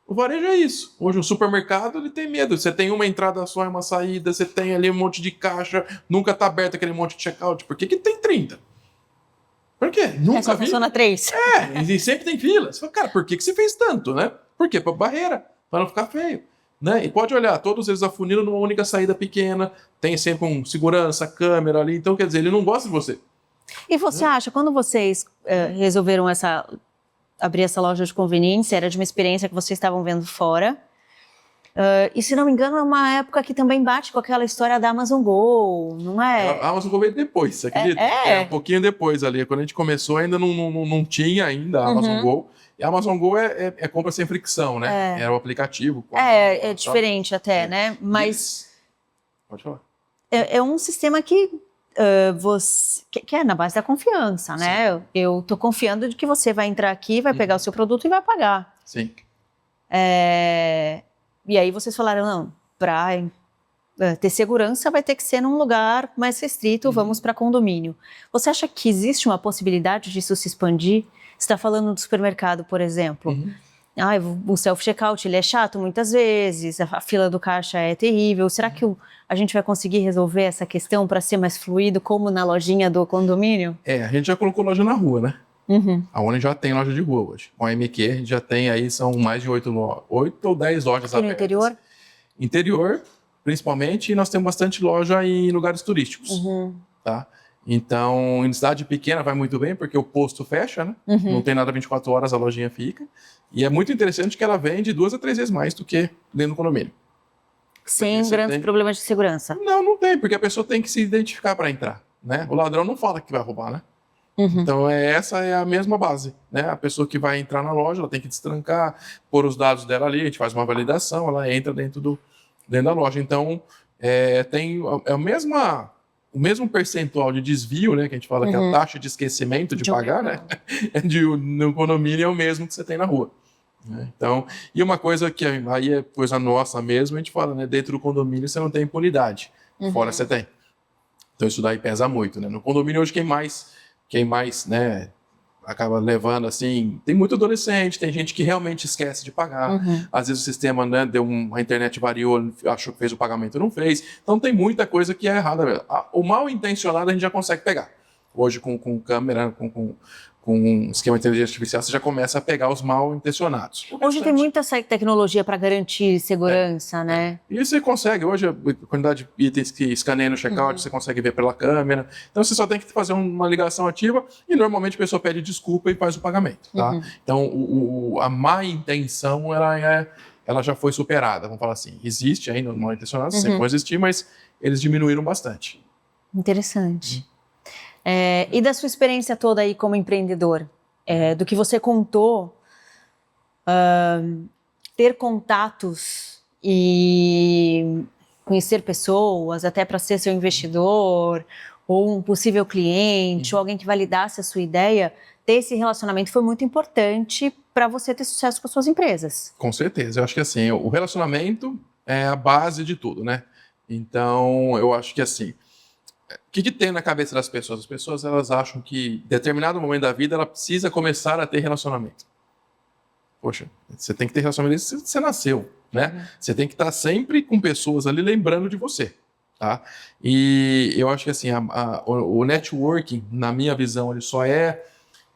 Speaker 2: O varejo é isso. Hoje o supermercado ele tem medo. Você tem uma entrada só e uma saída, você tem ali um monte de caixa, nunca tá aberto aquele monte de checkout. Por que tem 30? Por quê? Nunca
Speaker 1: só
Speaker 2: vi.
Speaker 1: funciona 3.
Speaker 2: E sempre tem fila. Você fala, cara, por que você fez tanto, né? Por quê? Pra barreira, para não ficar feio. Né? E pode olhar, todos eles afunilam numa única saída pequena, tem sempre um segurança, câmera ali, então quer dizer, ele não gosta de você.
Speaker 1: E você acha, quando vocês resolveram abrir essa loja de conveniência, era de uma experiência que vocês estavam vendo fora, e se não me engano é uma época que também bate com aquela história da Amazon Go, não é?
Speaker 2: A Amazon Go veio depois, você acredita? Um pouquinho depois ali, quando a gente começou ainda não tinha ainda a Amazon Go, e a Amazon Go é compra sem fricção, né? Era o aplicativo.
Speaker 1: É diferente até, né? Mas
Speaker 2: pode falar.
Speaker 1: É um sistema que que é na base da confiança, né? Eu tô confiando de que você vai entrar aqui, vai pegar o seu produto e vai pagar.
Speaker 2: Sim.
Speaker 1: E aí vocês falaram, não, para ter segurança vai ter que ser num lugar mais restrito, vamos para condomínio. Você acha que existe uma possibilidade disso se expandir? Você está falando do supermercado, por exemplo. O self-checkout ele é chato muitas vezes, a fila do caixa é terrível. Será que a gente vai conseguir resolver essa questão para ser mais fluido, como na lojinha do condomínio?
Speaker 2: A gente já colocou loja na rua, né? A Uni já tem loja de rua hoje. Com a MQ, a gente já tem aí, são mais de 8 ou 10 lojas
Speaker 1: abertas. E no interior?
Speaker 2: Interior, principalmente, e nós temos bastante loja em lugares turísticos, tá? Então, em cidade pequena vai muito bem, porque o posto fecha, né? Não tem nada 24 horas, a lojinha fica. E é muito interessante que ela vende 2 a 3 vezes mais do que dentro do condomínio.
Speaker 1: Sem grandes problemas de segurança?
Speaker 2: Não tem, porque a pessoa tem que se identificar para entrar, né? O ladrão não fala que vai roubar, né? Então, essa é a mesma base, né? A pessoa que vai entrar na loja, ela tem que destrancar, pôr os dados dela ali, a gente faz uma validação, ela entra dentro da loja. Então, tem o mesmo percentual de desvio, né? Que a gente fala que a taxa de esquecimento de pagar, né? No condomínio é o mesmo que você tem na rua. Né? Então, e uma coisa que aí é coisa nossa mesmo, a gente fala, né? Dentro do condomínio você não tem impunidade, fora você tem. Então, isso daí pesa muito, né? No condomínio hoje quem mais, né, acaba levando assim, tem muito adolescente, tem gente que realmente esquece de pagar, às vezes o sistema, né, a internet variou, achou que fez o pagamento e não fez, então tem muita coisa que é errada mesmo. O mal intencionado a gente já consegue pegar, hoje com câmera, com um esquema de inteligência artificial, você já começa a pegar os mal intencionados.
Speaker 1: Hoje tem muita tecnologia para garantir segurança, né?
Speaker 2: E você consegue, hoje a quantidade de itens que escaneia no checkout, você consegue ver pela câmera. Então você só tem que fazer uma ligação ativa e normalmente a pessoa pede desculpa e faz o pagamento, tá? Então a má intenção, ela já foi superada, vamos falar assim. Existe ainda mal intencionado, sempre vai existir, mas eles diminuíram bastante.
Speaker 1: Interessante. E da sua experiência toda aí como empreendedor, do que você contou, ter contatos e conhecer pessoas, até para ser seu investidor, ou um possível cliente, ou alguém que validasse a sua ideia, ter esse relacionamento foi muito importante para você ter sucesso com as suas empresas.
Speaker 2: Com certeza. Eu acho que assim, o relacionamento é a base de tudo, né? Então, eu acho que assim, o que tem na cabeça das pessoas? As pessoas, elas acham que em determinado momento da vida ela precisa começar a ter relacionamento. Poxa, você tem que ter relacionamento desde que você nasceu, né? Você tem que estar sempre com pessoas ali lembrando de você, tá? E eu acho que assim, o networking, na minha visão, ele só é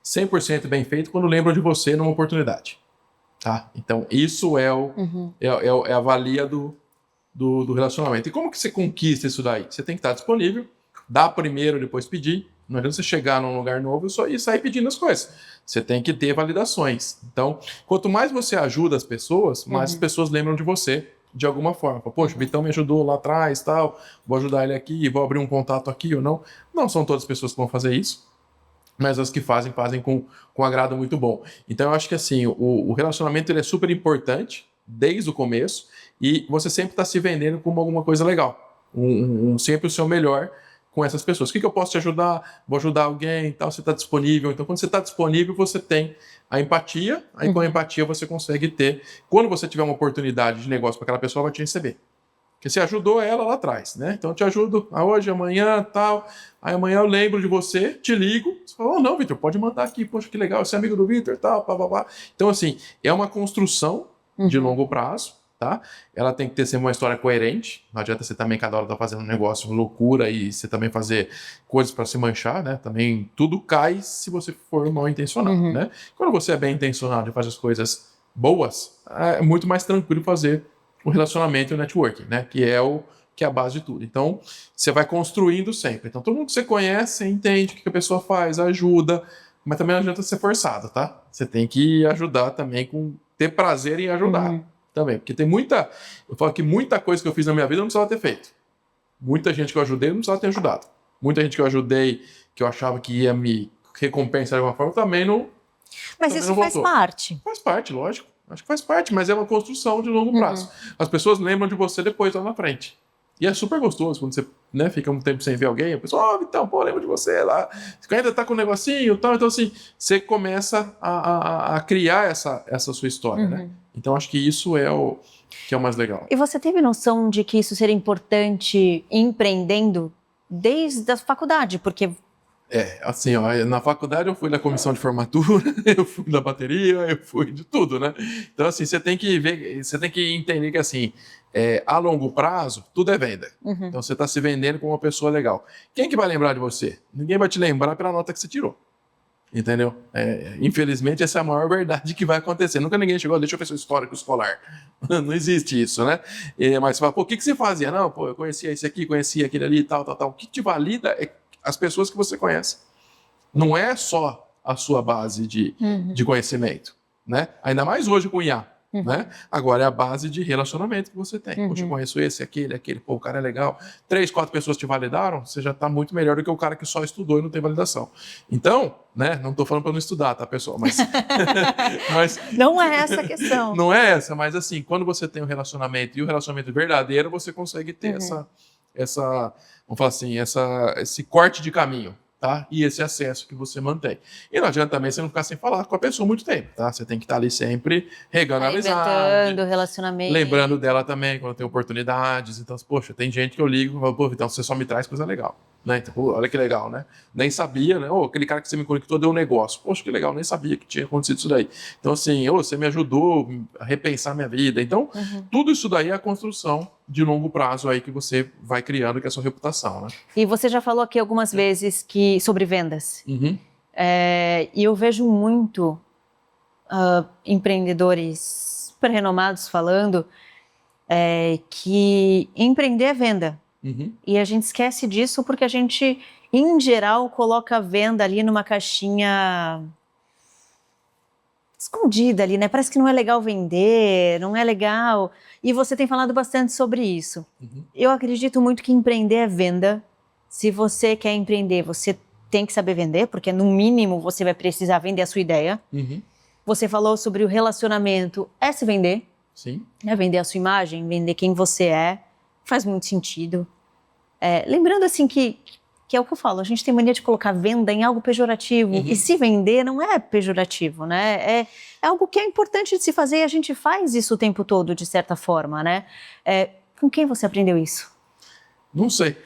Speaker 2: 100% bem feito quando lembram de você numa oportunidade, tá? Então, isso é a valia do relacionamento. E como que você conquista isso daí? Você tem que estar disponível, dar primeiro, depois pedir. Não adianta você chegar num lugar novo e sair pedindo as coisas. Você tem que ter validações. Então, quanto mais você ajuda as pessoas, mais as pessoas lembram de você de alguma forma. Poxa, o Vitão me ajudou lá atrás, tal, vou ajudar ele aqui, vou abrir um contato aqui ou não. Não são todas as pessoas que vão fazer isso, mas as que fazem com um agrado muito bom. Então, eu acho que assim, o relacionamento ele é super importante desde o começo e você sempre está se vendendo como alguma coisa legal. Sempre o seu melhor com essas pessoas. O que eu posso te ajudar? Vou ajudar alguém, tal, você está disponível. Então, quando você está disponível, você tem a empatia, aí com a empatia você consegue ter. Quando você tiver uma oportunidade de negócio para aquela pessoa, ela vai te receber. Porque você ajudou ela lá atrás, né? Então eu te ajudo hoje, amanhã, tal. Aí amanhã eu lembro de você, te ligo. Você fala, oh, não, Vitor, pode mandar aqui. Poxa, que legal, você é amigo do Vitor, tal, pá, pá, pá. Então, assim, é uma construção de longo prazo, tá? Ela tem que ter sempre uma história coerente. Não adianta você também cada hora tá fazendo um negócio loucura e você também fazer coisas para se manchar, né? Também tudo cai se você for mal intencionado, né? Quando você é bem intencionado e faz as coisas boas, é muito mais tranquilo fazer o relacionamento e o networking, né? Que é a base de tudo. Então, você vai construindo sempre. Então, todo mundo que você conhece, entende o que a pessoa faz, ajuda, mas também não adianta ser forçado, tá? Você tem que ajudar também ter prazer em ajudar também. Porque eu falo que muita coisa que eu fiz na minha vida eu não precisava ter feito. Muita gente que eu ajudei eu não precisava ter ajudado. Muita gente que eu ajudei, que eu achava que ia me recompensar de alguma forma, também não.
Speaker 1: Mas isso faz parte.
Speaker 2: Faz parte, lógico. Acho que faz parte, mas é uma construção de longo prazo. As pessoas lembram de você depois, lá na frente. E é super gostoso quando você, né, fica um tempo sem ver alguém, a pessoa, Vitão, pô, lembro de você lá. Você ainda tá com um negocinho e tal. Então, assim, você começa a criar essa sua história, né? Então, acho que isso é o mais legal.
Speaker 1: E você teve noção de que isso seria importante empreendendo desde a faculdade? Porque...
Speaker 2: assim, ó, na faculdade eu fui da comissão de formatura, eu fui da bateria, eu fui de tudo, né? Então, assim, você tem que entender que, assim, a longo prazo, tudo é venda. Então, você está se vendendo como uma pessoa legal. Quem que vai lembrar de você? Ninguém vai te lembrar pela nota que você tirou. Entendeu? Infelizmente, essa é a maior verdade que vai acontecer. Nunca ninguém chegou, deixa eu ver seu histórico escolar. Não existe isso, né? Mas você fala, pô, o que você fazia? Não, pô, eu conhecia esse aqui, conhecia aquele ali, tal. O que te valida é as pessoas que você conhece. Não é só a sua base de conhecimento, né? Ainda mais hoje com o IA, né? Agora é a base de relacionamento que você tem. Poxa, eu conheço esse, aquele, pô, o cara é legal. 3, 4 pessoas te validaram, você já está muito melhor do que o cara que só estudou e não tem validação. Então, né? Não estou falando para não estudar, tá, pessoal? Mas
Speaker 1: não é essa a questão.
Speaker 2: Não é essa, mas assim, quando você tem um relacionamento e o relacionamento verdadeiro, você consegue ter vamos falar assim, esse corte de caminho, tá? E esse acesso que você mantém. E não adianta também você não ficar sem falar com a pessoa muito tempo, tá? Você tem que estar ali sempre regando a amizade.
Speaker 1: Relacionamento.
Speaker 2: Lembrando dela também quando tem oportunidades. Então, poxa, tem gente que eu ligo e falo, pô, então você só me traz coisa legal. Né? Então, pô, olha que legal, né? Nem sabia, né? Aquele cara que você me conectou deu um negócio. Poxa, que legal, nem sabia que tinha acontecido isso daí. Então, assim, você me ajudou a repensar minha vida. Então, tudo isso daí é a construção de longo prazo aí que você vai criando, que é a sua reputação, né?
Speaker 1: E você já falou aqui algumas vezes sobre vendas. E eu vejo muito empreendedores super renomados falando que empreender é venda. E a gente esquece disso porque a gente, em geral, coloca a venda ali numa caixinha escondida ali, né? Parece que não é legal vender, não é legal. E você tem falado bastante sobre isso. Eu acredito muito que empreender é venda. Se você quer empreender, você tem que saber vender, porque no mínimo você vai precisar vender a sua ideia. Você falou sobre o relacionamento, se vender.
Speaker 2: Sim.
Speaker 1: Vender a sua imagem, vender quem você é. faz muito sentido. Lembrando assim que é o que eu falo, a gente tem mania de colocar venda em algo pejorativo, e se vender não é pejorativo, né? É algo que é importante de se fazer e a gente faz isso o tempo todo, de certa forma, né? Com quem você aprendeu isso?
Speaker 2: Não sei.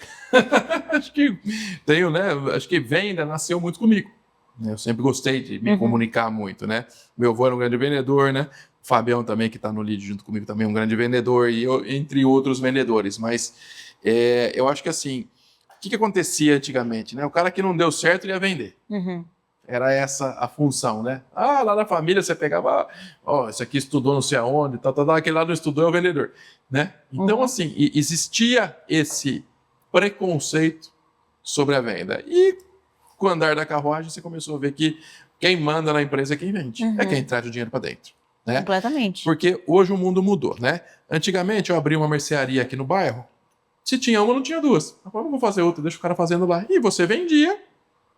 Speaker 2: Acho que tenho, né? Acho que venda nasceu muito comigo. Eu sempre gostei de me comunicar muito, né? Meu avô era um grande vendedor, né? O Fabião também, que está no lead junto comigo, também é um grande vendedor, e eu, entre outros vendedores. Mas eu acho que assim, o que acontecia antigamente, né? O cara que não deu certo, ele ia vender. Era essa a função, né? Lá na família você pegava, esse aqui estudou não sei aonde, aquele lá não estudou, é o vendedor, né? Então, assim, existia esse preconceito sobre a venda. E com o andar da carruagem, você começou a ver que quem manda na empresa é quem vende, é quem traz o dinheiro para dentro, né?
Speaker 1: Completamente.
Speaker 2: Porque hoje o mundo mudou, né? Antigamente eu abri uma mercearia aqui no bairro, se tinha uma, não tinha duas. Agora não vou fazer outra, deixa o cara fazendo lá. E você vendia,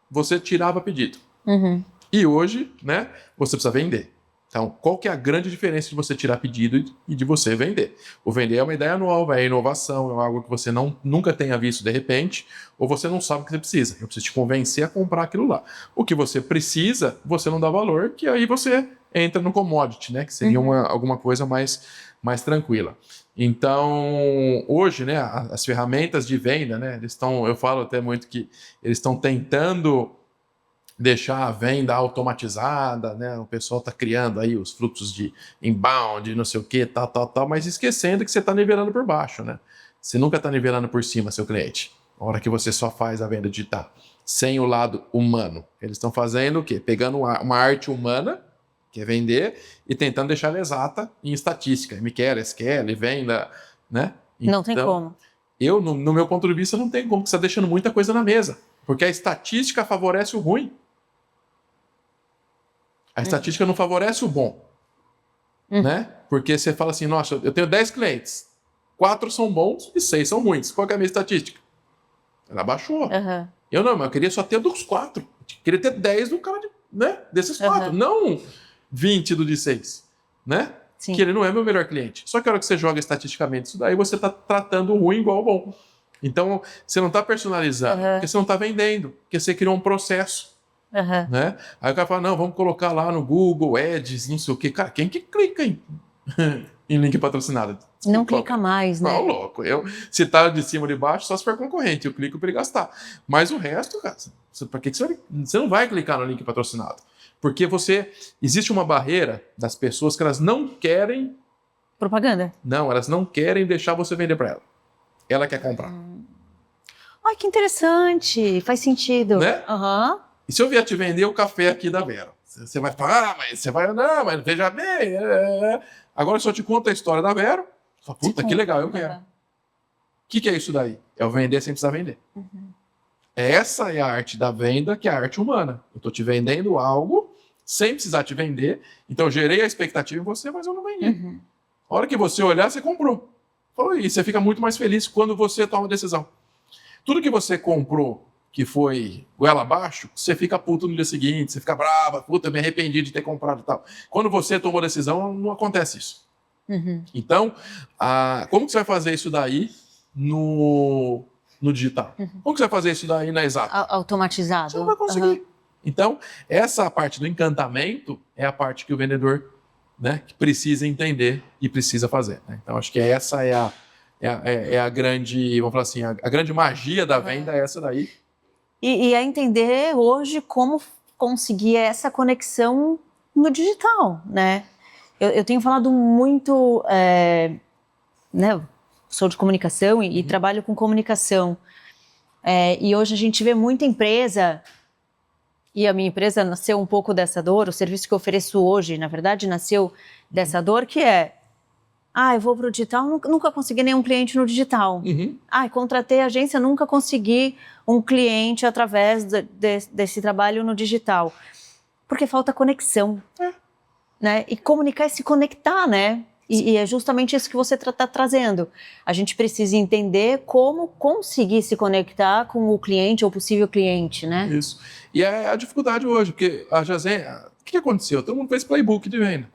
Speaker 2: você tirava pedido. E hoje, né, você precisa vender. Então, qual que é a grande diferença de você tirar pedido e de você vender? O vender é uma ideia nova, é inovação, é algo que você nunca tenha visto de repente, ou você não sabe o que você precisa. Eu preciso te convencer a comprar aquilo lá. O que você precisa, você não dá valor, que aí você entra no commodity, né, que seria alguma coisa mais tranquila. Então, hoje, né, as ferramentas de venda, né, eu falo até muito que eles estão tentando deixar a venda automatizada, né? O pessoal está criando aí os fluxos de inbound, não sei o que, tal, mas esquecendo que você está nivelando por baixo, né? Você nunca está nivelando por cima seu cliente. A hora que você só faz a venda digital, sem o lado humano. Eles estão fazendo o quê? Pegando uma arte humana, que é vender, e tentando deixar ela exata em estatística. MQL, SQL, venda, né?
Speaker 1: Não tem como.
Speaker 2: No meu ponto de vista, não tem como, porque você está deixando muita coisa na mesa. Porque a estatística favorece o ruim. A estatística não favorece o bom, né? Porque você fala assim, nossa, eu tenho 10 clientes, 4 são bons e 6 são ruins. Qual que é a minha estatística? Ela baixou. Mas eu queria só ter dos 4. Eu queria ter 10 do cara, né? Desses 4, não 20 do de 6, né? Sim. Que ele não é meu melhor cliente. Só que a hora que você joga estatisticamente isso daí, você está tratando o ruim igual ao bom. Então, você não está personalizando, porque você não está vendendo, porque você criou um processo. Né? Aí o cara fala, não, vamos colocar lá no Google, Ads, não sei o quê. Cara, quem que clica em link patrocinado?
Speaker 1: Não clica mais, né?
Speaker 2: Não, louco. Se tá de cima ou de baixo, só se for concorrente. Eu clico para ele gastar. Mas o resto, cara, para que você não vai clicar no link patrocinado? Porque existe uma barreira das pessoas que elas não querem...
Speaker 1: Propaganda?
Speaker 2: Não, elas não querem deixar você vender para ela. Ela quer comprar.
Speaker 1: Ai, que interessante. Faz sentido.
Speaker 2: Né? E se eu vier te vender o café aqui da Vera? Você vai falar, mas você vai... Não, mas veja bem... Agora, se eu te conto a história da Vera, você fala, puta, que legal, eu quero. O que é isso daí? É o vender sem precisar vender. Essa é a arte da venda, que é a arte humana. Eu estou te vendendo algo sem precisar te vender. Então, eu gerei a expectativa em você, mas eu não vendi. A hora que você olhar, você comprou. E você fica muito mais feliz quando você toma a decisão. Tudo que você comprou que foi goela abaixo, você fica puto no dia seguinte, você fica brava, puta, eu me arrependi de ter comprado e tal. Quando você tomou a decisão, não acontece isso. Então, como que você vai fazer isso daí no digital? Como que você vai fazer isso daí na Exata?
Speaker 1: Automatizado.
Speaker 2: Você não vai conseguir. Então, essa parte do encantamento é a parte que o vendedor, né, que precisa entender e precisa fazer. Né? Então, acho que essa é a grande, vamos falar assim, a grande magia da venda é essa daí.
Speaker 1: E é entender hoje como conseguir essa conexão no digital, né? Eu tenho falado muito, né? Sou de comunicação e trabalho com comunicação. E hoje a gente vê muita empresa, e a minha empresa nasceu um pouco dessa dor, o serviço que eu ofereço hoje, na verdade, nasceu dessa dor, que eu vou para o digital, nunca consegui nenhum cliente no digital. Contratei a agência, nunca consegui um cliente através desse trabalho no digital. Porque falta conexão. Né? E comunicar é se conectar, né? E é justamente isso que você está trazendo. A gente precisa entender como conseguir se conectar com o cliente ou possível cliente, né?
Speaker 2: Isso. E é a dificuldade hoje, porque a Jazem, o que aconteceu? Todo mundo fez playbook de venda.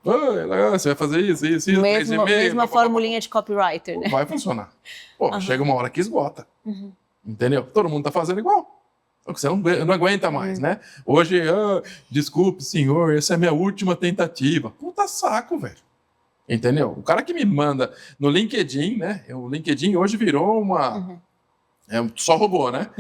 Speaker 2: Você vai fazer isso, 3,5.
Speaker 1: Mesma formulinha de copywriter, né?
Speaker 2: Vai funcionar. Pô, chega uma hora que esgota. Entendeu? Todo mundo tá fazendo igual. Você não aguenta mais, né? Hoje, desculpe, senhor, essa é a minha última tentativa. Puta saco, velho. Entendeu? O cara que me manda no LinkedIn, né? O LinkedIn hoje virou uma... só robô, né?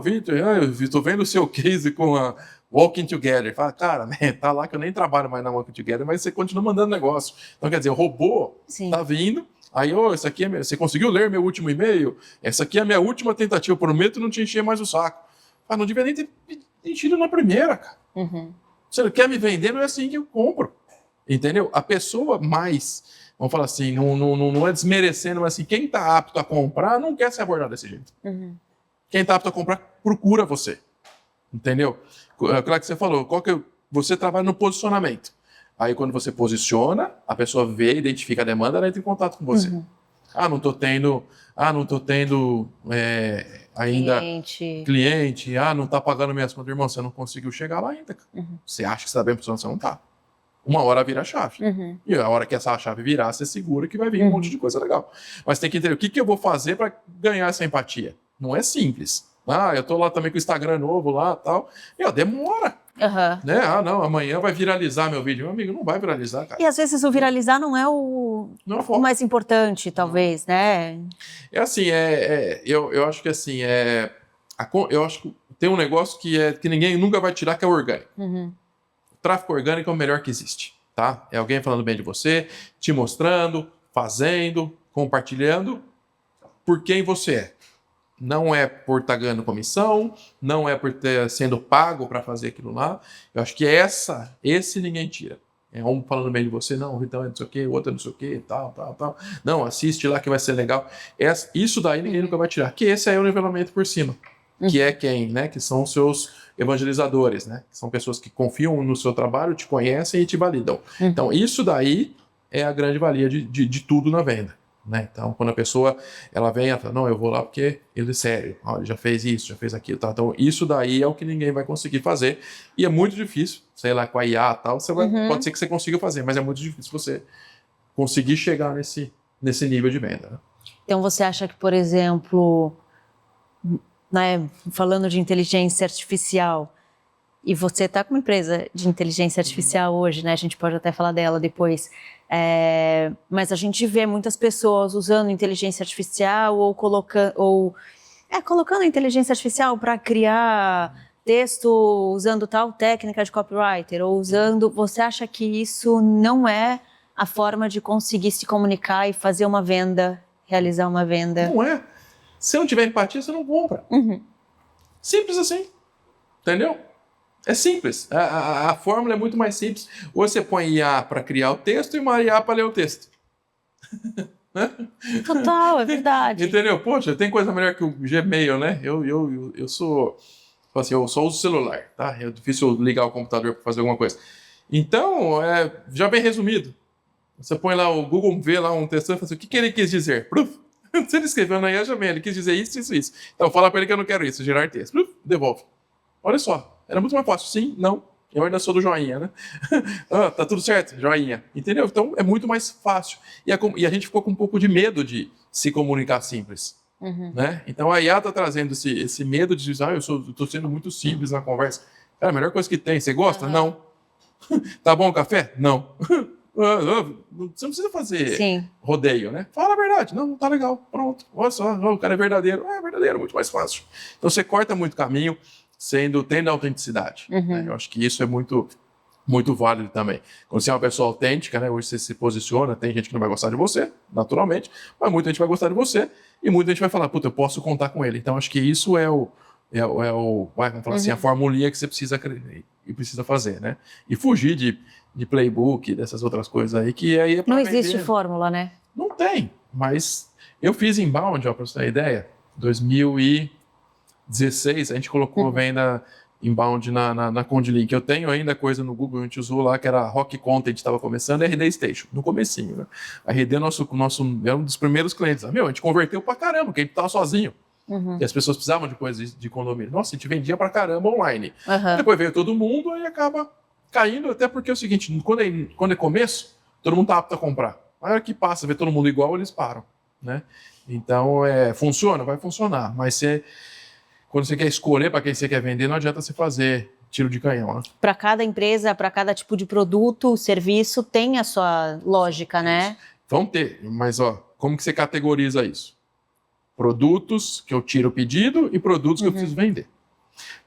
Speaker 2: Vitor, eu tô vendo o seu case com a Walking Together. Fala, cara, né, tá lá que eu nem trabalho mais na Walking Together, mas você continua mandando negócio. Então, quer dizer, o robô tá vindo, aí, isso aqui você conseguiu ler meu último e-mail? Essa aqui é a minha última tentativa, eu prometo não te encher mais o saco. Ah, não devia nem ter enchido na primeira, cara. Você quer me vender, não é assim que eu compro. Entendeu? A pessoa mais, vamos falar assim, não é desmerecendo, mas assim, quem tá apto a comprar não quer ser abordado desse jeito. Quem tá apto a comprar, procura você. Entendeu? Claro que você falou, você trabalha no posicionamento. Aí quando você posiciona, a pessoa vê, identifica a demanda, ela entra em contato com você. Não tô tendo ainda cliente, não tá pagando minhas contas. Irmão, você não conseguiu chegar lá ainda. Você acha que você tá bem posicionado, você não tá. Uma hora vira a chave. E a hora que essa chave virar, você segura que vai vir um monte de coisa legal. Mas tem que entender o que eu vou fazer para ganhar essa empatia. Não é simples. Eu tô lá também com o Instagram novo lá e tal. Demora. Né? Não, amanhã vai viralizar meu vídeo. Meu amigo, não vai viralizar, cara.
Speaker 1: E às vezes o viralizar não é o mais importante, talvez, né?
Speaker 2: É assim, eu acho que assim, eu acho que tem um negócio que ninguém nunca vai tirar, que é o orgânico. O tráfego orgânico é o melhor que existe, tá? É alguém falando bem de você, te mostrando, fazendo, compartilhando por quem você é. Não é por estar ganhando comissão, não é por estar sendo pago para fazer aquilo lá. Eu acho que esse ninguém tira. É um falando bem de você, não, então é não sei o quê, o outro é não sei o quê, tal. Não, assiste lá que vai ser legal. Isso daí ninguém nunca vai tirar. Que esse aí é o nivelamento por cima. Que é quem, né? Que são os seus evangelizadores, né? Que são pessoas que confiam no seu trabalho, te conhecem e te validam. Então, isso daí é a grande valia de tudo na venda. Né? Então, quando a pessoa ela vem, ela fala, não, eu vou lá porque ele é sério, ele já fez isso, já fez aquilo, tá? Então isso daí é o que ninguém vai conseguir fazer e é muito difícil, sei lá, com a IA e tal, pode ser que você consiga fazer, mas é muito difícil você conseguir chegar nesse nível de venda. Né?
Speaker 1: Então você acha que, por exemplo, né, falando de inteligência artificial, e você está com uma empresa de inteligência artificial hoje, né? A gente pode até falar dela depois. Mas a gente vê muitas pessoas usando inteligência artificial ou colocando inteligência artificial para criar texto usando tal técnica de copywriter ou usando... Você acha que isso não é a forma de conseguir se comunicar e fazer uma venda, realizar uma venda?
Speaker 2: Não é. Se não tiver empatia, você não compra. Simples assim. Entendeu? É simples. A fórmula é muito mais simples. Ou você põe IA para criar o texto e uma IA para ler o texto.
Speaker 1: Total, é verdade.
Speaker 2: Entendeu? Poxa, tem coisa melhor que o Gmail, né? Eu sou... Assim, eu só uso o celular, tá? É difícil ligar o computador para fazer alguma coisa. Então, já bem resumido. Você põe lá, o Google vê lá um texto e fala assim, o que ele quis dizer? Se ele escreveu na IA, já vem, ele quis dizer isso, isso, isso. Então, fala para ele que eu não quero isso, gerar texto. Devolve. Olha só. Era muito mais fácil. Sim, não. Eu ainda sou do joinha, né? Tá tudo certo? Joinha. Entendeu? Então é muito mais fácil. E a gente ficou com um pouco de medo de se comunicar simples. Né? Então a IA tá trazendo esse medo de dizer, eu tô sendo muito simples na conversa. Cara, a melhor coisa que tem. Você gosta? Não. Tá bom o café? Não. Você não precisa fazer rodeio, né? Fala a verdade. Não tá legal. Pronto. Olha só, o cara é verdadeiro. É verdadeiro, muito mais fácil. Então você corta muito caminho. Tendo autenticidade. Né? Eu acho que isso é muito, muito válido também. Quando você é uma pessoa autêntica, né? Hoje você se posiciona, tem gente que não vai gostar de você, naturalmente, mas muita gente vai gostar de você e muita gente vai falar, puta, eu posso contar com ele. Então, acho que isso vamos falar assim, a formulinha que você precisa fazer, né? E fugir de playbook, dessas outras coisas aí, que aí é pra
Speaker 1: Não
Speaker 2: vender.
Speaker 1: existe fórmula, né?
Speaker 2: Não tem, mas eu fiz inbound, pra você ter ideia, 2016, a gente colocou venda inbound na Condlink. Eu tenho ainda coisa no Google, a gente usou lá, que era Rock Content, estava começando, e RD Station, no comecinho. Né? A RD era um dos primeiros clientes. A gente converteu pra caramba, porque a gente estava sozinho. E as pessoas precisavam de coisas de condomínio. Nossa, a gente vendia pra caramba online. Depois veio todo mundo, aí acaba caindo até porque é o seguinte, quando é começo, todo mundo tá apto a comprar. A hora que passa, vê todo mundo igual, eles param, né? Então, funciona, vai funcionar. Mas quando você quer escolher para quem você quer vender, não adianta você fazer tiro de canhão, né?
Speaker 1: Para cada empresa, para cada tipo de produto, serviço, tem a sua lógica, né?
Speaker 2: Vão ter, mas como que você categoriza isso? Produtos que eu tiro pedido e produtos que eu preciso vender.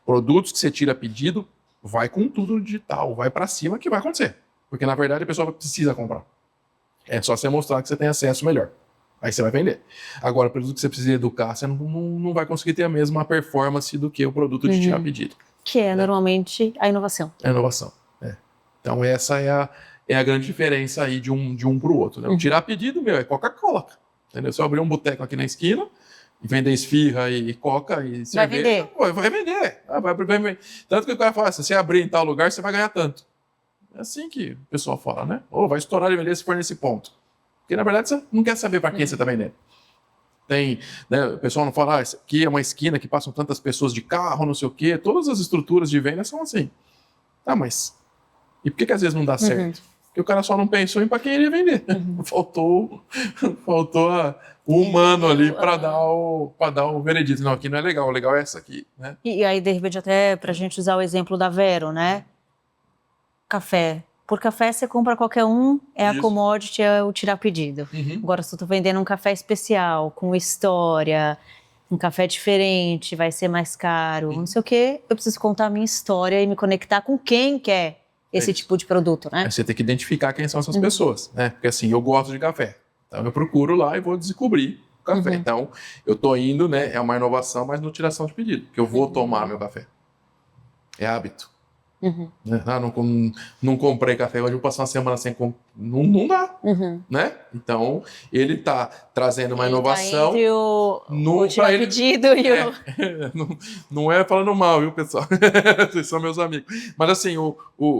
Speaker 2: Produtos que você tira pedido, vai com tudo no digital, vai para cima que vai acontecer. Porque, na verdade, a pessoa precisa comprar. É só você mostrar que você tem acesso melhor. Aí você vai vender. Agora, o produto que você precisa educar, você não vai conseguir ter a mesma performance do que o produto de tirar pedido.
Speaker 1: Que é normalmente a inovação.
Speaker 2: É a inovação. Então, essa é a grande diferença aí de um para o outro. Né? O tirar pedido, é Coca-Cola. Entendeu? Se eu abrir um boteco aqui na esquina e vender esfirra e coca e cerveja, vai vender. Vai vender. Tanto que o cara fala, se você abrir em tal lugar, você vai ganhar tanto. É assim que o pessoal fala, né? Ou vai estourar de vender se for nesse ponto. Porque, na verdade, você não quer saber para quem você está vendendo. Né, o pessoal não fala, aqui é uma esquina que passam tantas pessoas de carro, não sei o quê. Todas as estruturas de venda são assim. Tá, mas... E por que às vezes não dá certo? Porque o cara só não pensou em para quem ele ia vender. Faltou o humano ali para dar o veredito. Não, aqui não é legal, o legal é essa aqui. Né?
Speaker 1: E aí, de repente, até para a gente usar o exemplo da Vero, né? Café. Por café você compra qualquer um, é a commodity, é o tirar pedido. Agora, se eu estou vendendo um café especial, com história, um café diferente, vai ser mais caro, não sei o quê, eu preciso contar a minha história e me conectar com quem quer esse tipo de produto, né?
Speaker 2: Você tem que identificar quem são essas pessoas, né? Porque assim, eu gosto de café. Então eu procuro lá e vou descobrir o café. Então, eu tô indo, né? É uma inovação, mas no tiração de pedido. Que eu vou tomar meu café. É hábito. Né? Não comprei café, hoje eu vou passar uma semana sem comprar. Não dá. Né? Então, ele tá trazendo uma inovação.
Speaker 1: Tá entre o tirar pedido e
Speaker 2: não é falando mal, viu, pessoal? Vocês são meus amigos. Mas assim,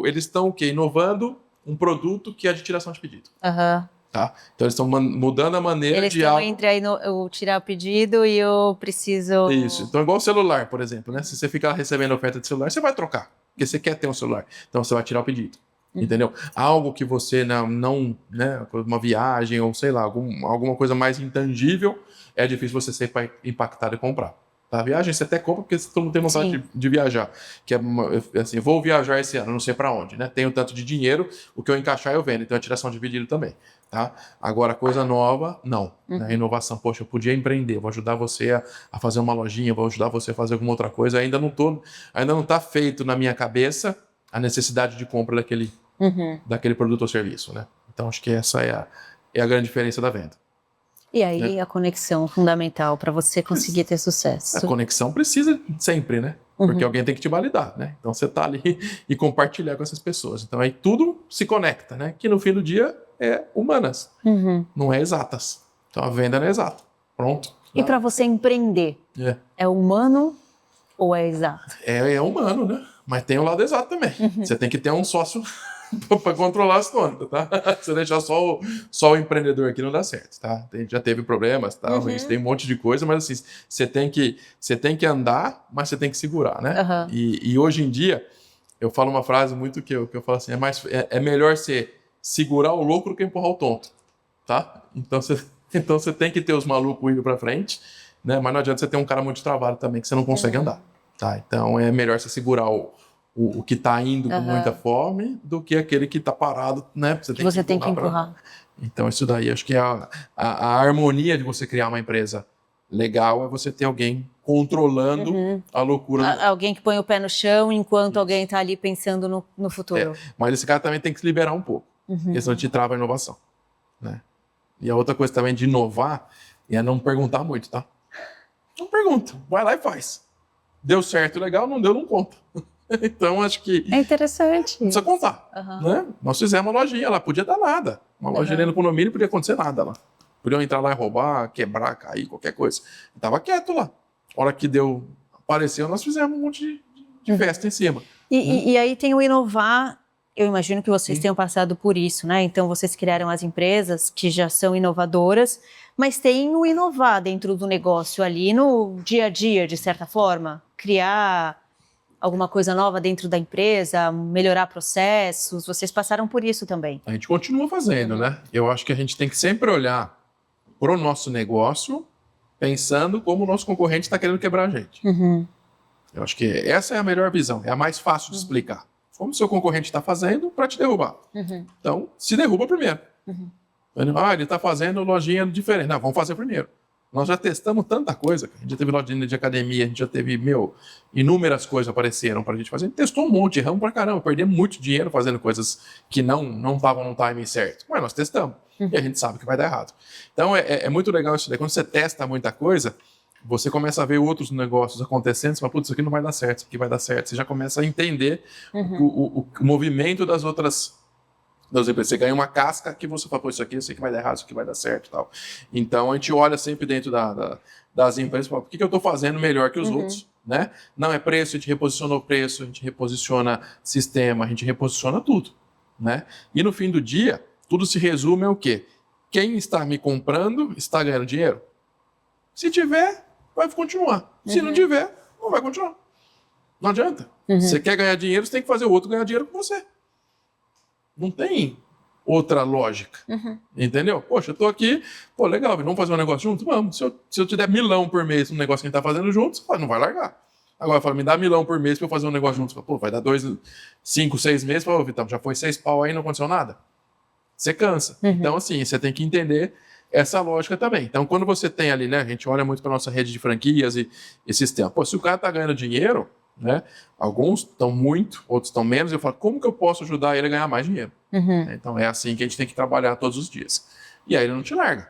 Speaker 2: eles estão o quê? Inovando um produto que é de tiração de pedido. Tá? Então eles estão mudando a maneira
Speaker 1: eles
Speaker 2: de
Speaker 1: estão entre o tirar o pedido e o preciso...
Speaker 2: Isso. Então, igual o celular, por exemplo, né? Se você ficar recebendo oferta de celular, você vai trocar, porque você quer ter um celular. Então, você vai tirar o pedido. Entendeu? Algo que você não né? Uma viagem ou, sei lá, alguma coisa mais intangível, é difícil você ser impactado e comprar. Tá? A viagem você até compra porque todo mundo tem vontade de viajar. Que é assim, vou viajar esse ano, não sei para onde, né? Tenho tanto de dinheiro, o que eu encaixar eu vendo. Então, a tiração de pedido também. Tá? Agora, coisa nova, não. A inovação, poxa, eu podia empreender, vou ajudar você a fazer uma lojinha, vou ajudar você a fazer alguma outra coisa. Ainda não está feito na minha cabeça a necessidade de compra daquele produto ou serviço. Né? Então, acho que essa é a grande diferença da venda.
Speaker 1: E aí, a conexão fundamental para você conseguir ter sucesso.
Speaker 2: A conexão precisa sempre, né? Porque alguém tem que te validar, né? Então, você tá ali e compartilhar com essas pessoas. Então, aí tudo se conecta, né? Que no fim do dia é humanas, não é exatas. Então, a venda não é exata. Pronto.
Speaker 1: E para você empreender, é humano ou é exato?
Speaker 2: É humano, né? Mas tem o lado exato também. Você tem que ter um sócio para controlar as contas, tá? Você deixar só o empreendedor aqui não dá certo, tá? Já teve problemas, tá? Tem um monte de coisa, mas assim, você tem que andar, mas você tem que segurar, né? E hoje em dia, eu falo uma frase muito que eu falo assim, é melhor você segurar o louco do que empurrar o tonto, tá? Então você tem que ter os malucos indo para frente, né? Mas não adianta você ter um cara muito travado também, que você não consegue andar, tá? Então é melhor você segurar o que está indo com muita fome do que aquele que está parado, né?
Speaker 1: Você tem que empurrar.
Speaker 2: Então, isso daí, acho que a harmonia de você criar uma empresa legal é você ter alguém controlando a loucura.
Speaker 1: Alguém que põe o pé no chão enquanto alguém está ali pensando no futuro.
Speaker 2: Mas esse cara também tem que se liberar um pouco, porque senão te trava a inovação. Né? E a outra coisa também de inovar é não perguntar muito, tá? Não pergunta, vai lá e faz. Deu certo, legal, não deu, não conta. Então, acho que...
Speaker 1: É interessante.
Speaker 2: Não precisa contar. Né? Nós fizemos uma lojinha lá, podia dar nada. Uma lojinha ali no condomínio, não podia acontecer nada lá. Podiam entrar lá e roubar, quebrar, cair, qualquer coisa. Eu tava quieto lá. A hora que apareceu, nós fizemos um monte de festa em cima.
Speaker 1: E aí tem o inovar. Eu imagino que vocês tenham passado por isso, né? Então, vocês criaram as empresas que já são inovadoras, mas tem o inovar dentro do negócio ali no dia a dia, de certa forma. Criar alguma coisa nova dentro da empresa, melhorar processos? Vocês passaram por isso também.
Speaker 2: A gente continua fazendo, né? Eu acho que a gente tem que sempre olhar para o nosso negócio pensando como o nosso concorrente está querendo quebrar a gente. Eu acho que essa é a melhor visão, é a mais fácil de explicar. Como o seu concorrente está fazendo para te derrubar. Então, se derruba primeiro. Ele está fazendo lojinha diferente. Não, vamos fazer primeiro. Nós já testamos tanta coisa. A gente já teve lojinha de academia, a gente já teve, inúmeras coisas apareceram para a gente fazer. A gente testou um monte, erramos pra caramba, perdemos muito dinheiro fazendo coisas que não estavam no timing certo. Mas nós testamos. E a gente sabe que vai dar errado. Então, é muito legal isso daí. Quando você testa muita coisa, você começa a ver outros negócios acontecendo, você fala, putz, isso aqui não vai dar certo, isso aqui vai dar certo. Você já começa a entender o movimento das outras empresas. Você ganha uma casca que você fala, pô, isso aqui eu sei que vai dar errado, isso aqui vai dar certo e tal. Então, a gente olha sempre dentro das empresas e fala, o que eu estou fazendo melhor que os outros? Né? Não é preço, a gente reposiciona o preço, a gente reposiciona sistema, a gente reposiciona tudo. Né? E no fim do dia, tudo se resume ao quê? Quem está me comprando está ganhando dinheiro? Se tiver, vai continuar. Se não tiver, não vai continuar. Não adianta. Você quer ganhar dinheiro, você tem que fazer o outro ganhar dinheiro com você. Não tem outra lógica. Entendeu? Poxa, eu tô aqui, pô, legal, vamos fazer um negócio juntos? Vamos. Se eu te der 1.000 por mês no negócio que a gente tá fazendo juntos, você fala, não vai largar. Agora, fala, me dá 1.000 por mês pra eu fazer um negócio juntos. Pô, vai dar 5, 6 meses. Fala, Vitão, já foi 6 pau aí, não aconteceu nada. Você cansa. Então, assim, você tem que entender essa lógica também. Então, quando você tem ali, né, a gente olha muito para nossa rede de franquias e sistema. Pô, se o cara tá ganhando dinheiro, né, alguns estão muito, outros estão menos, eu falo, como que eu posso ajudar ele a ganhar mais dinheiro? Então, é assim que a gente tem que trabalhar todos os dias. E aí ele não te larga.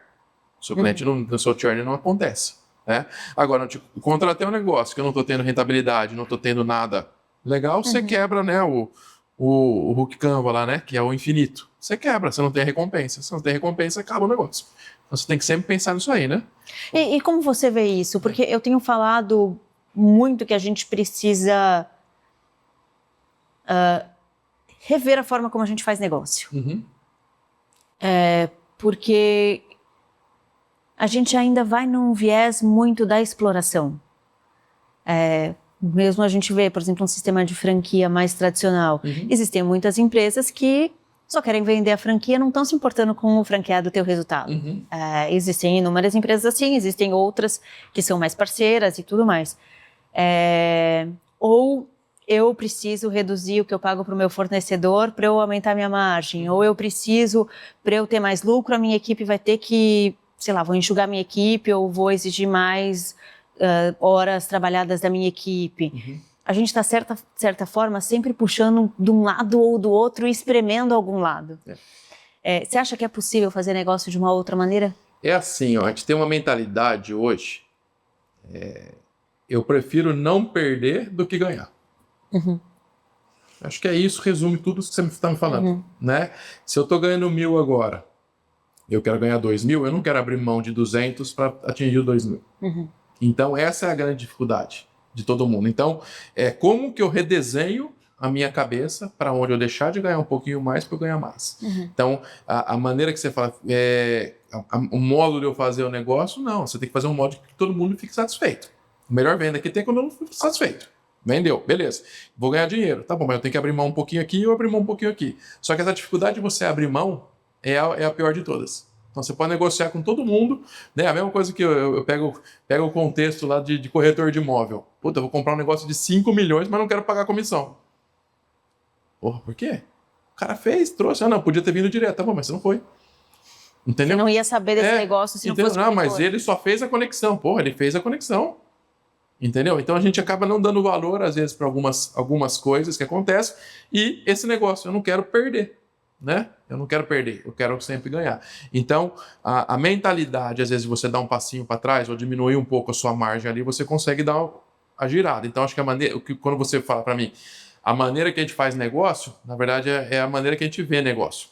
Speaker 2: O seu cliente, no seu churn não acontece. Né? Agora, eu te contratei um negócio que eu não estou tendo rentabilidade, não estou tendo nada legal, você quebra, né, o Hook Canva lá, né, que é o infinito. Você quebra, você não tem recompensa. Se não tem recompensa, acaba o negócio. Então, você tem que sempre pensar nisso aí, né?
Speaker 1: E como você vê isso? Porque eu tenho falado muito que a gente precisa rever a forma como a gente faz negócio. Porque a gente ainda vai num viés muito da exploração. Mesmo a gente vê, por exemplo, um sistema de franquia mais tradicional. Existem muitas empresas que só querem vender a franquia, não estão se importando com o franqueado ter o resultado. Existem inúmeras empresas assim, existem outras que são mais parceiras e tudo mais. Ou eu preciso reduzir o que eu pago para o meu fornecedor para eu aumentar minha margem, ou eu preciso, para eu ter mais lucro, a minha equipe vai ter que, sei lá, vou enxugar minha equipe ou vou exigir mais horas trabalhadas da minha equipe. A gente está, certa forma, sempre puxando de um lado ou do outro e espremendo algum lado. Você acha que é possível fazer negócio de uma outra maneira?
Speaker 2: É assim, ó, a gente tem uma mentalidade hoje, eu prefiro não perder do que ganhar. Acho que é isso, resume tudo que você está me falando. Né? Se eu estou ganhando 1.000 agora, eu quero ganhar 2.000, eu não quero abrir mão de 200 para atingir o 2.000. Então, essa é a grande dificuldade de todo mundo. Então, como que eu redesenho a minha cabeça para onde eu deixar de ganhar um pouquinho mais para eu ganhar mais. Então, a maneira que você fala, o modo de eu fazer o negócio, não. Você tem que fazer um modo que todo mundo fique satisfeito. A melhor venda que tem quando eu não fico satisfeito. Vendeu, beleza. Vou ganhar dinheiro. Tá bom, mas eu tenho que abrir mão um pouquinho aqui e eu abrir mão um pouquinho aqui. Só que essa dificuldade de você abrir mão é a pior de todas. Então, você pode negociar com todo mundo, né? A mesma coisa que eu pego o contexto lá de corretor de imóvel. Puta, eu vou comprar um negócio de 5 milhões, mas não quero pagar comissão. Porra, por quê? O cara fez, trouxe. Ah, não, podia ter vindo direto. Tá bom, mas você não foi. Entendeu?
Speaker 1: Você não ia saber desse negócio se não fosse
Speaker 2: não, mas ele só fez a conexão. Porra, ele fez a conexão. Entendeu? Então a gente acaba não dando valor, às vezes, para algumas coisas que acontecem. E esse negócio eu não quero perder. Né? Eu não quero perder, eu quero sempre ganhar. Então, a mentalidade, às vezes, você dá um passinho para trás ou diminuir um pouco a sua margem ali, você consegue dar a girada. Então, acho que quando você fala para mim, a maneira que a gente faz negócio, na verdade, é a maneira que a gente vê negócio.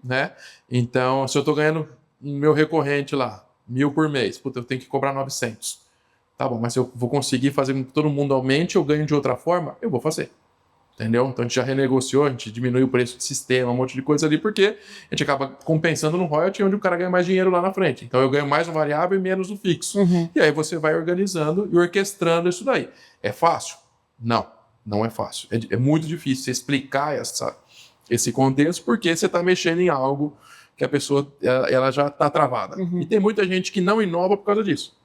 Speaker 2: Né? Então, se eu estou ganhando meu recorrente lá, 1.000 por mês, puta, eu tenho que cobrar 900. Tá bom, mas se eu vou conseguir fazer com que todo mundo aumente, eu ganho de outra forma, eu vou fazer. Entendeu? Então a gente já renegociou, a gente diminuiu o preço de sistema, um monte de coisa ali, porque a gente acaba compensando no royalty onde o cara ganha mais dinheiro lá na frente. Então eu ganho mais no variável e menos no fixo. E aí você vai organizando e orquestrando isso daí. É fácil? Não. Não é fácil. É muito difícil você explicar esse contexto, porque você está mexendo em algo que a pessoa ela já está travada. E tem muita gente que não inova por causa disso.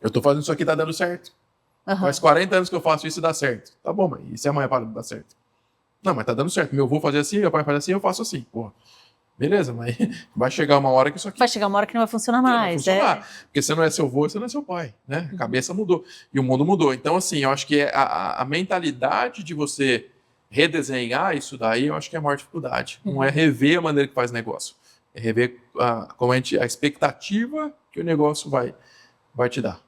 Speaker 2: Eu estou fazendo isso aqui, está dando certo. Faz 40 anos que eu faço isso e dá certo. Tá bom, mas e se amanhã para de dar certo? Não, mas tá dando certo. Meu avô fazia assim, meu pai fazia assim, eu faço assim. Porra. Beleza, mas vai chegar uma hora que isso aqui...
Speaker 1: Vai chegar uma hora que não vai funcionar mais.
Speaker 2: Vai funcionar. Porque você não é seu avô, você não é seu pai, né? A cabeça mudou. E o mundo mudou. Então, assim, eu acho que a mentalidade de você redesenhar isso daí, eu acho que é a maior dificuldade. Não é rever a maneira que faz negócio. É rever a expectativa que o negócio vai te dar.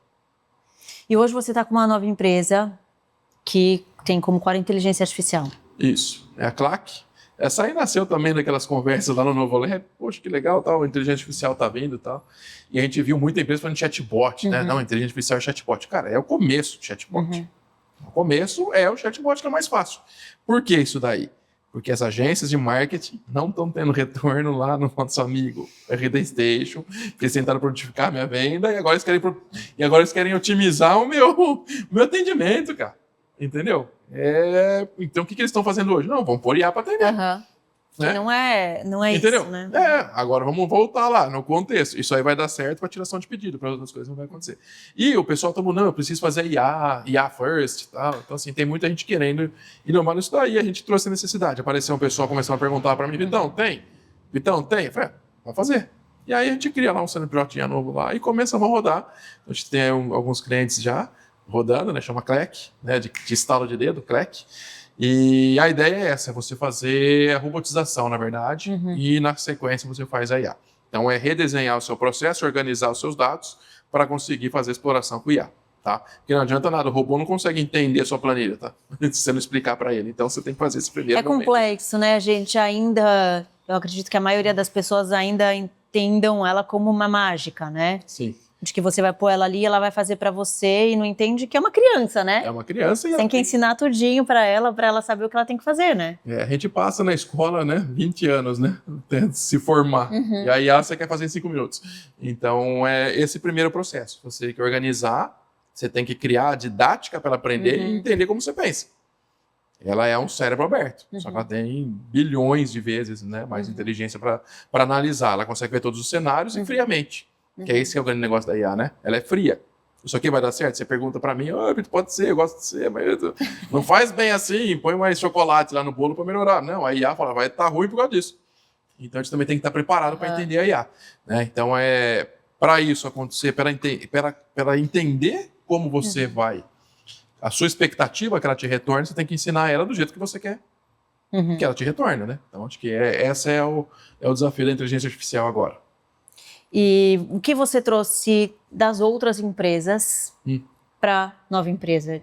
Speaker 1: E hoje você está com uma nova empresa que tem como core inteligência artificial.
Speaker 2: Isso. É a Clack. Essa aí nasceu também daquelas conversas lá no Novo Lab. Poxa, que legal, tal, a inteligência artificial tá vindo e tal. E a gente viu muita empresa falando de chatbot, né? Não, inteligência artificial é chatbot. Cara, é o começo do chatbot. O começo é o chatbot que é mais fácil. Por que isso daí? Porque as agências de marketing não estão tendo retorno lá no nosso amigo RD Station, que eles tentaram prontificar a minha venda e agora eles querem otimizar o meu atendimento, cara. Entendeu? Então, o que eles estão fazendo hoje? Não, vamos pôr IA para atender.
Speaker 1: Né? Não é
Speaker 2: Entendeu?
Speaker 1: isso, né?
Speaker 2: Agora vamos voltar lá no contexto. Isso aí vai dar certo para tiração de pedido, para outras coisas não vai acontecer. E o pessoal tá não, eu preciso fazer IA first, tal. Então, assim, tem muita gente querendo inovar nisso daí. A gente trouxe a necessidade. Apareceu um pessoal começando a perguntar para mim, Vitão, tem? Vitão, tem? Eu falei, vamos fazer. E aí a gente cria lá um CNPJ novo lá e começamos a rodar. A gente tem alguns clientes já rodando, né? Chama Clack, né? De estalo de dedo, Clack. E a ideia é essa, é você fazer a robotização, na verdade, e na sequência você faz a IA. Então é redesenhar o seu processo, organizar os seus dados para conseguir fazer a exploração com o IA, tá? Porque não adianta nada, o robô não consegue entender a sua planilha, tá? Se você não explicar para ele. Então você tem que fazer esse primeiro momento.
Speaker 1: Complexo, né, gente? Eu acredito que a maioria das pessoas ainda entendam ela como uma mágica, né?
Speaker 2: Sim.
Speaker 1: De que você vai pôr ela ali, ela vai fazer pra você e não entende que é uma criança, né?
Speaker 2: É uma criança e
Speaker 1: tem que ensinar tudinho pra ela saber o que ela tem que fazer, né?
Speaker 2: A gente passa na escola, né, 20 anos, né, até se formar. E aí você quer fazer em 5 minutos. Então, é esse primeiro processo. Você tem que organizar, você tem que criar a didática para ela aprender e entender como você pensa. Ela é um cérebro aberto, só que ela tem bilhões de vezes, né, mais inteligência para analisar. Ela consegue ver todos os cenários e friamente. Que é esse que é o grande negócio da IA, né? Ela é fria. Isso aqui vai dar certo? Você pergunta pra mim, pode ser, eu gosto de ser, mas não faz bem assim, põe mais chocolate lá no bolo pra melhorar. Não, a IA fala, vai estar ruim por causa disso. Então a gente também tem que estar preparado para entender a IA. Né? Então, para isso acontecer, para entender como você vai, a sua expectativa que ela te retorne, você tem que ensinar ela do jeito que você quer que ela te retorne, né? Então, acho que esse é o desafio da inteligência artificial agora.
Speaker 1: E o que você trouxe das outras empresas para a nova empresa?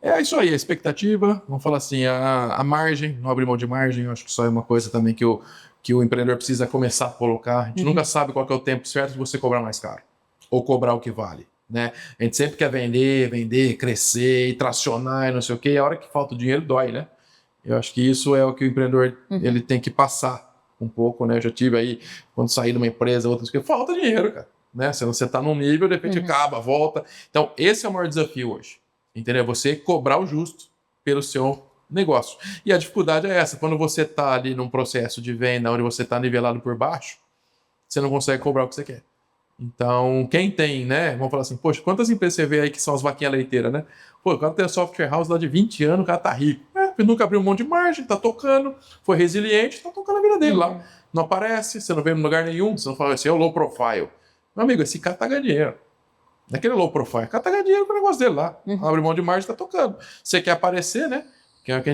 Speaker 2: É isso aí, a expectativa, vamos falar assim, a margem, não abrir mão de margem, eu acho que isso é uma coisa também que o empreendedor precisa começar a colocar. A gente nunca sabe qual que é o tempo certo de você cobrar mais caro, ou cobrar o que vale, né? A gente sempre quer vender, crescer, e tracionar e não sei o quê, e a hora que falta o dinheiro dói, né? Eu acho que isso é o que o empreendedor ele tem que passar um pouco, né? Eu já tive aí, quando saí de uma empresa, outras coisas, falta dinheiro, cara. Né? Se você está num nível, de repente acaba, volta. Então, esse é o maior desafio hoje. Entendeu? Você cobrar o justo pelo seu negócio. E a dificuldade é essa. Quando você está ali num processo de venda, onde você está nivelado por baixo, você não consegue cobrar o que você quer. Então, quem tem, né? Vamos falar assim, poxa, quantas empresas você vê aí que são as vaquinhas leiteiras, né? Pô, o cara tem a software house lá de 20 anos, o cara tá rico. Nunca abriu um monte de margem, tá tocando, foi resiliente, tá tocando a vida dele lá. Não aparece, você não vê em lugar nenhum, você não fala assim, é o low profile. Meu amigo, esse cara tá ganhando dinheiro. Naquele low profile, o cara tá ganhando dinheiro com o negócio dele lá. Abre mão de margem, tá tocando. Você quer aparecer, né? Que é o que a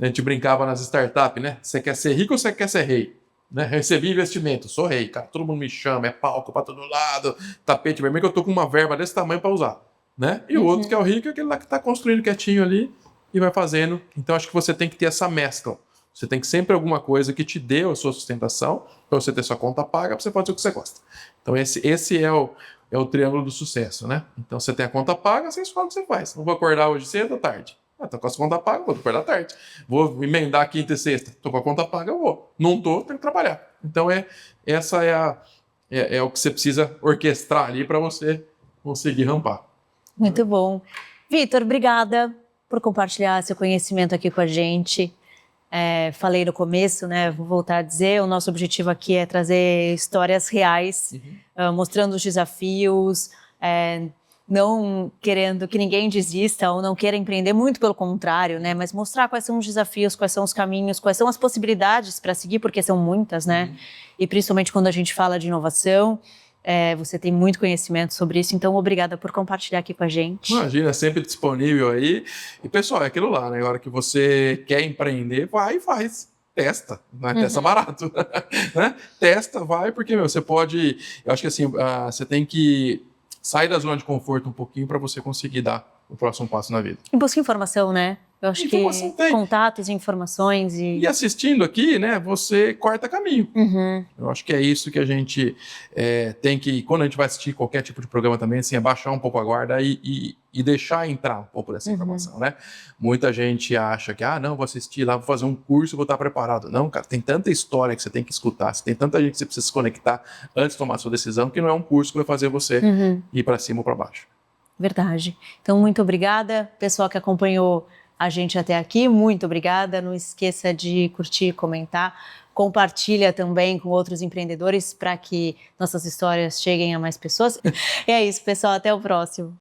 Speaker 2: gente brincava nas startups, né? Você quer ser rico ou você quer ser rei? Né? Recebi investimento, sou rei, cara. Todo mundo me chama, é palco pra todo lado, tapete vermelho, que eu tô com uma verba desse tamanho pra usar. Né? E o outro que é o rico é aquele lá que tá construindo quietinho ali e vai fazendo. Então acho que você tem que ter essa mescla. Você tem que sempre alguma coisa que te dê a sua sustentação, para você ter sua conta paga, para você fazer o que você gosta. Então esse é o triângulo do sucesso, né? Então você tem a conta paga, você escolhe o que você faz. Não vou acordar hoje cedo ou tarde. Tô com a conta paga, vou acordar tarde. Vou emendar quinta e sexta. Tô com a conta paga, eu vou. Não tô, tenho que trabalhar. Então essa é o que você precisa orquestrar ali para você conseguir rampar.
Speaker 1: Muito bom. Vitor, obrigada. por compartilhar seu conhecimento aqui com a gente. Falei no começo, né? Vou voltar a dizer, o nosso objetivo aqui é trazer histórias reais, mostrando os desafios, não querendo que ninguém desista ou não queira empreender, muito pelo contrário, né? Mas mostrar quais são os desafios, quais são os caminhos, quais são as possibilidades para seguir, porque são muitas, né? E principalmente quando a gente fala de inovação, você tem muito conhecimento sobre isso, então obrigada por compartilhar aqui com a gente.
Speaker 2: Imagina, sempre disponível aí. E pessoal, é aquilo lá, né? A hora que você quer empreender, vai e faz. Testa, não é testa barato, né? Testa, vai, porque, você pode... Eu acho que assim, você tem que sair da zona de conforto um pouquinho para você conseguir dar o próximo passo na vida.
Speaker 1: E busca informação, né? Eu acho que contatos, informações e...
Speaker 2: E assistindo aqui, né, você corta caminho. Eu acho que é isso que a gente tem que, quando a gente vai assistir qualquer tipo de programa também, assim, é baixar um pouco a guarda e deixar entrar um pouco dessa informação, né? Muita gente acha que, não, vou assistir lá, vou fazer um curso e vou estar preparado. Não, cara, tem tanta história que você tem que escutar, tem tanta gente que você precisa se conectar antes de tomar a sua decisão, que não é um curso que vai fazer você ir para cima ou para baixo.
Speaker 1: Verdade. Então, muito obrigada, pessoal que acompanhou a gente até aqui, muito obrigada. Não esqueça de curtir, comentar, compartilha também com outros empreendedores para que nossas histórias cheguem a mais pessoas. E é isso, pessoal, até o próximo.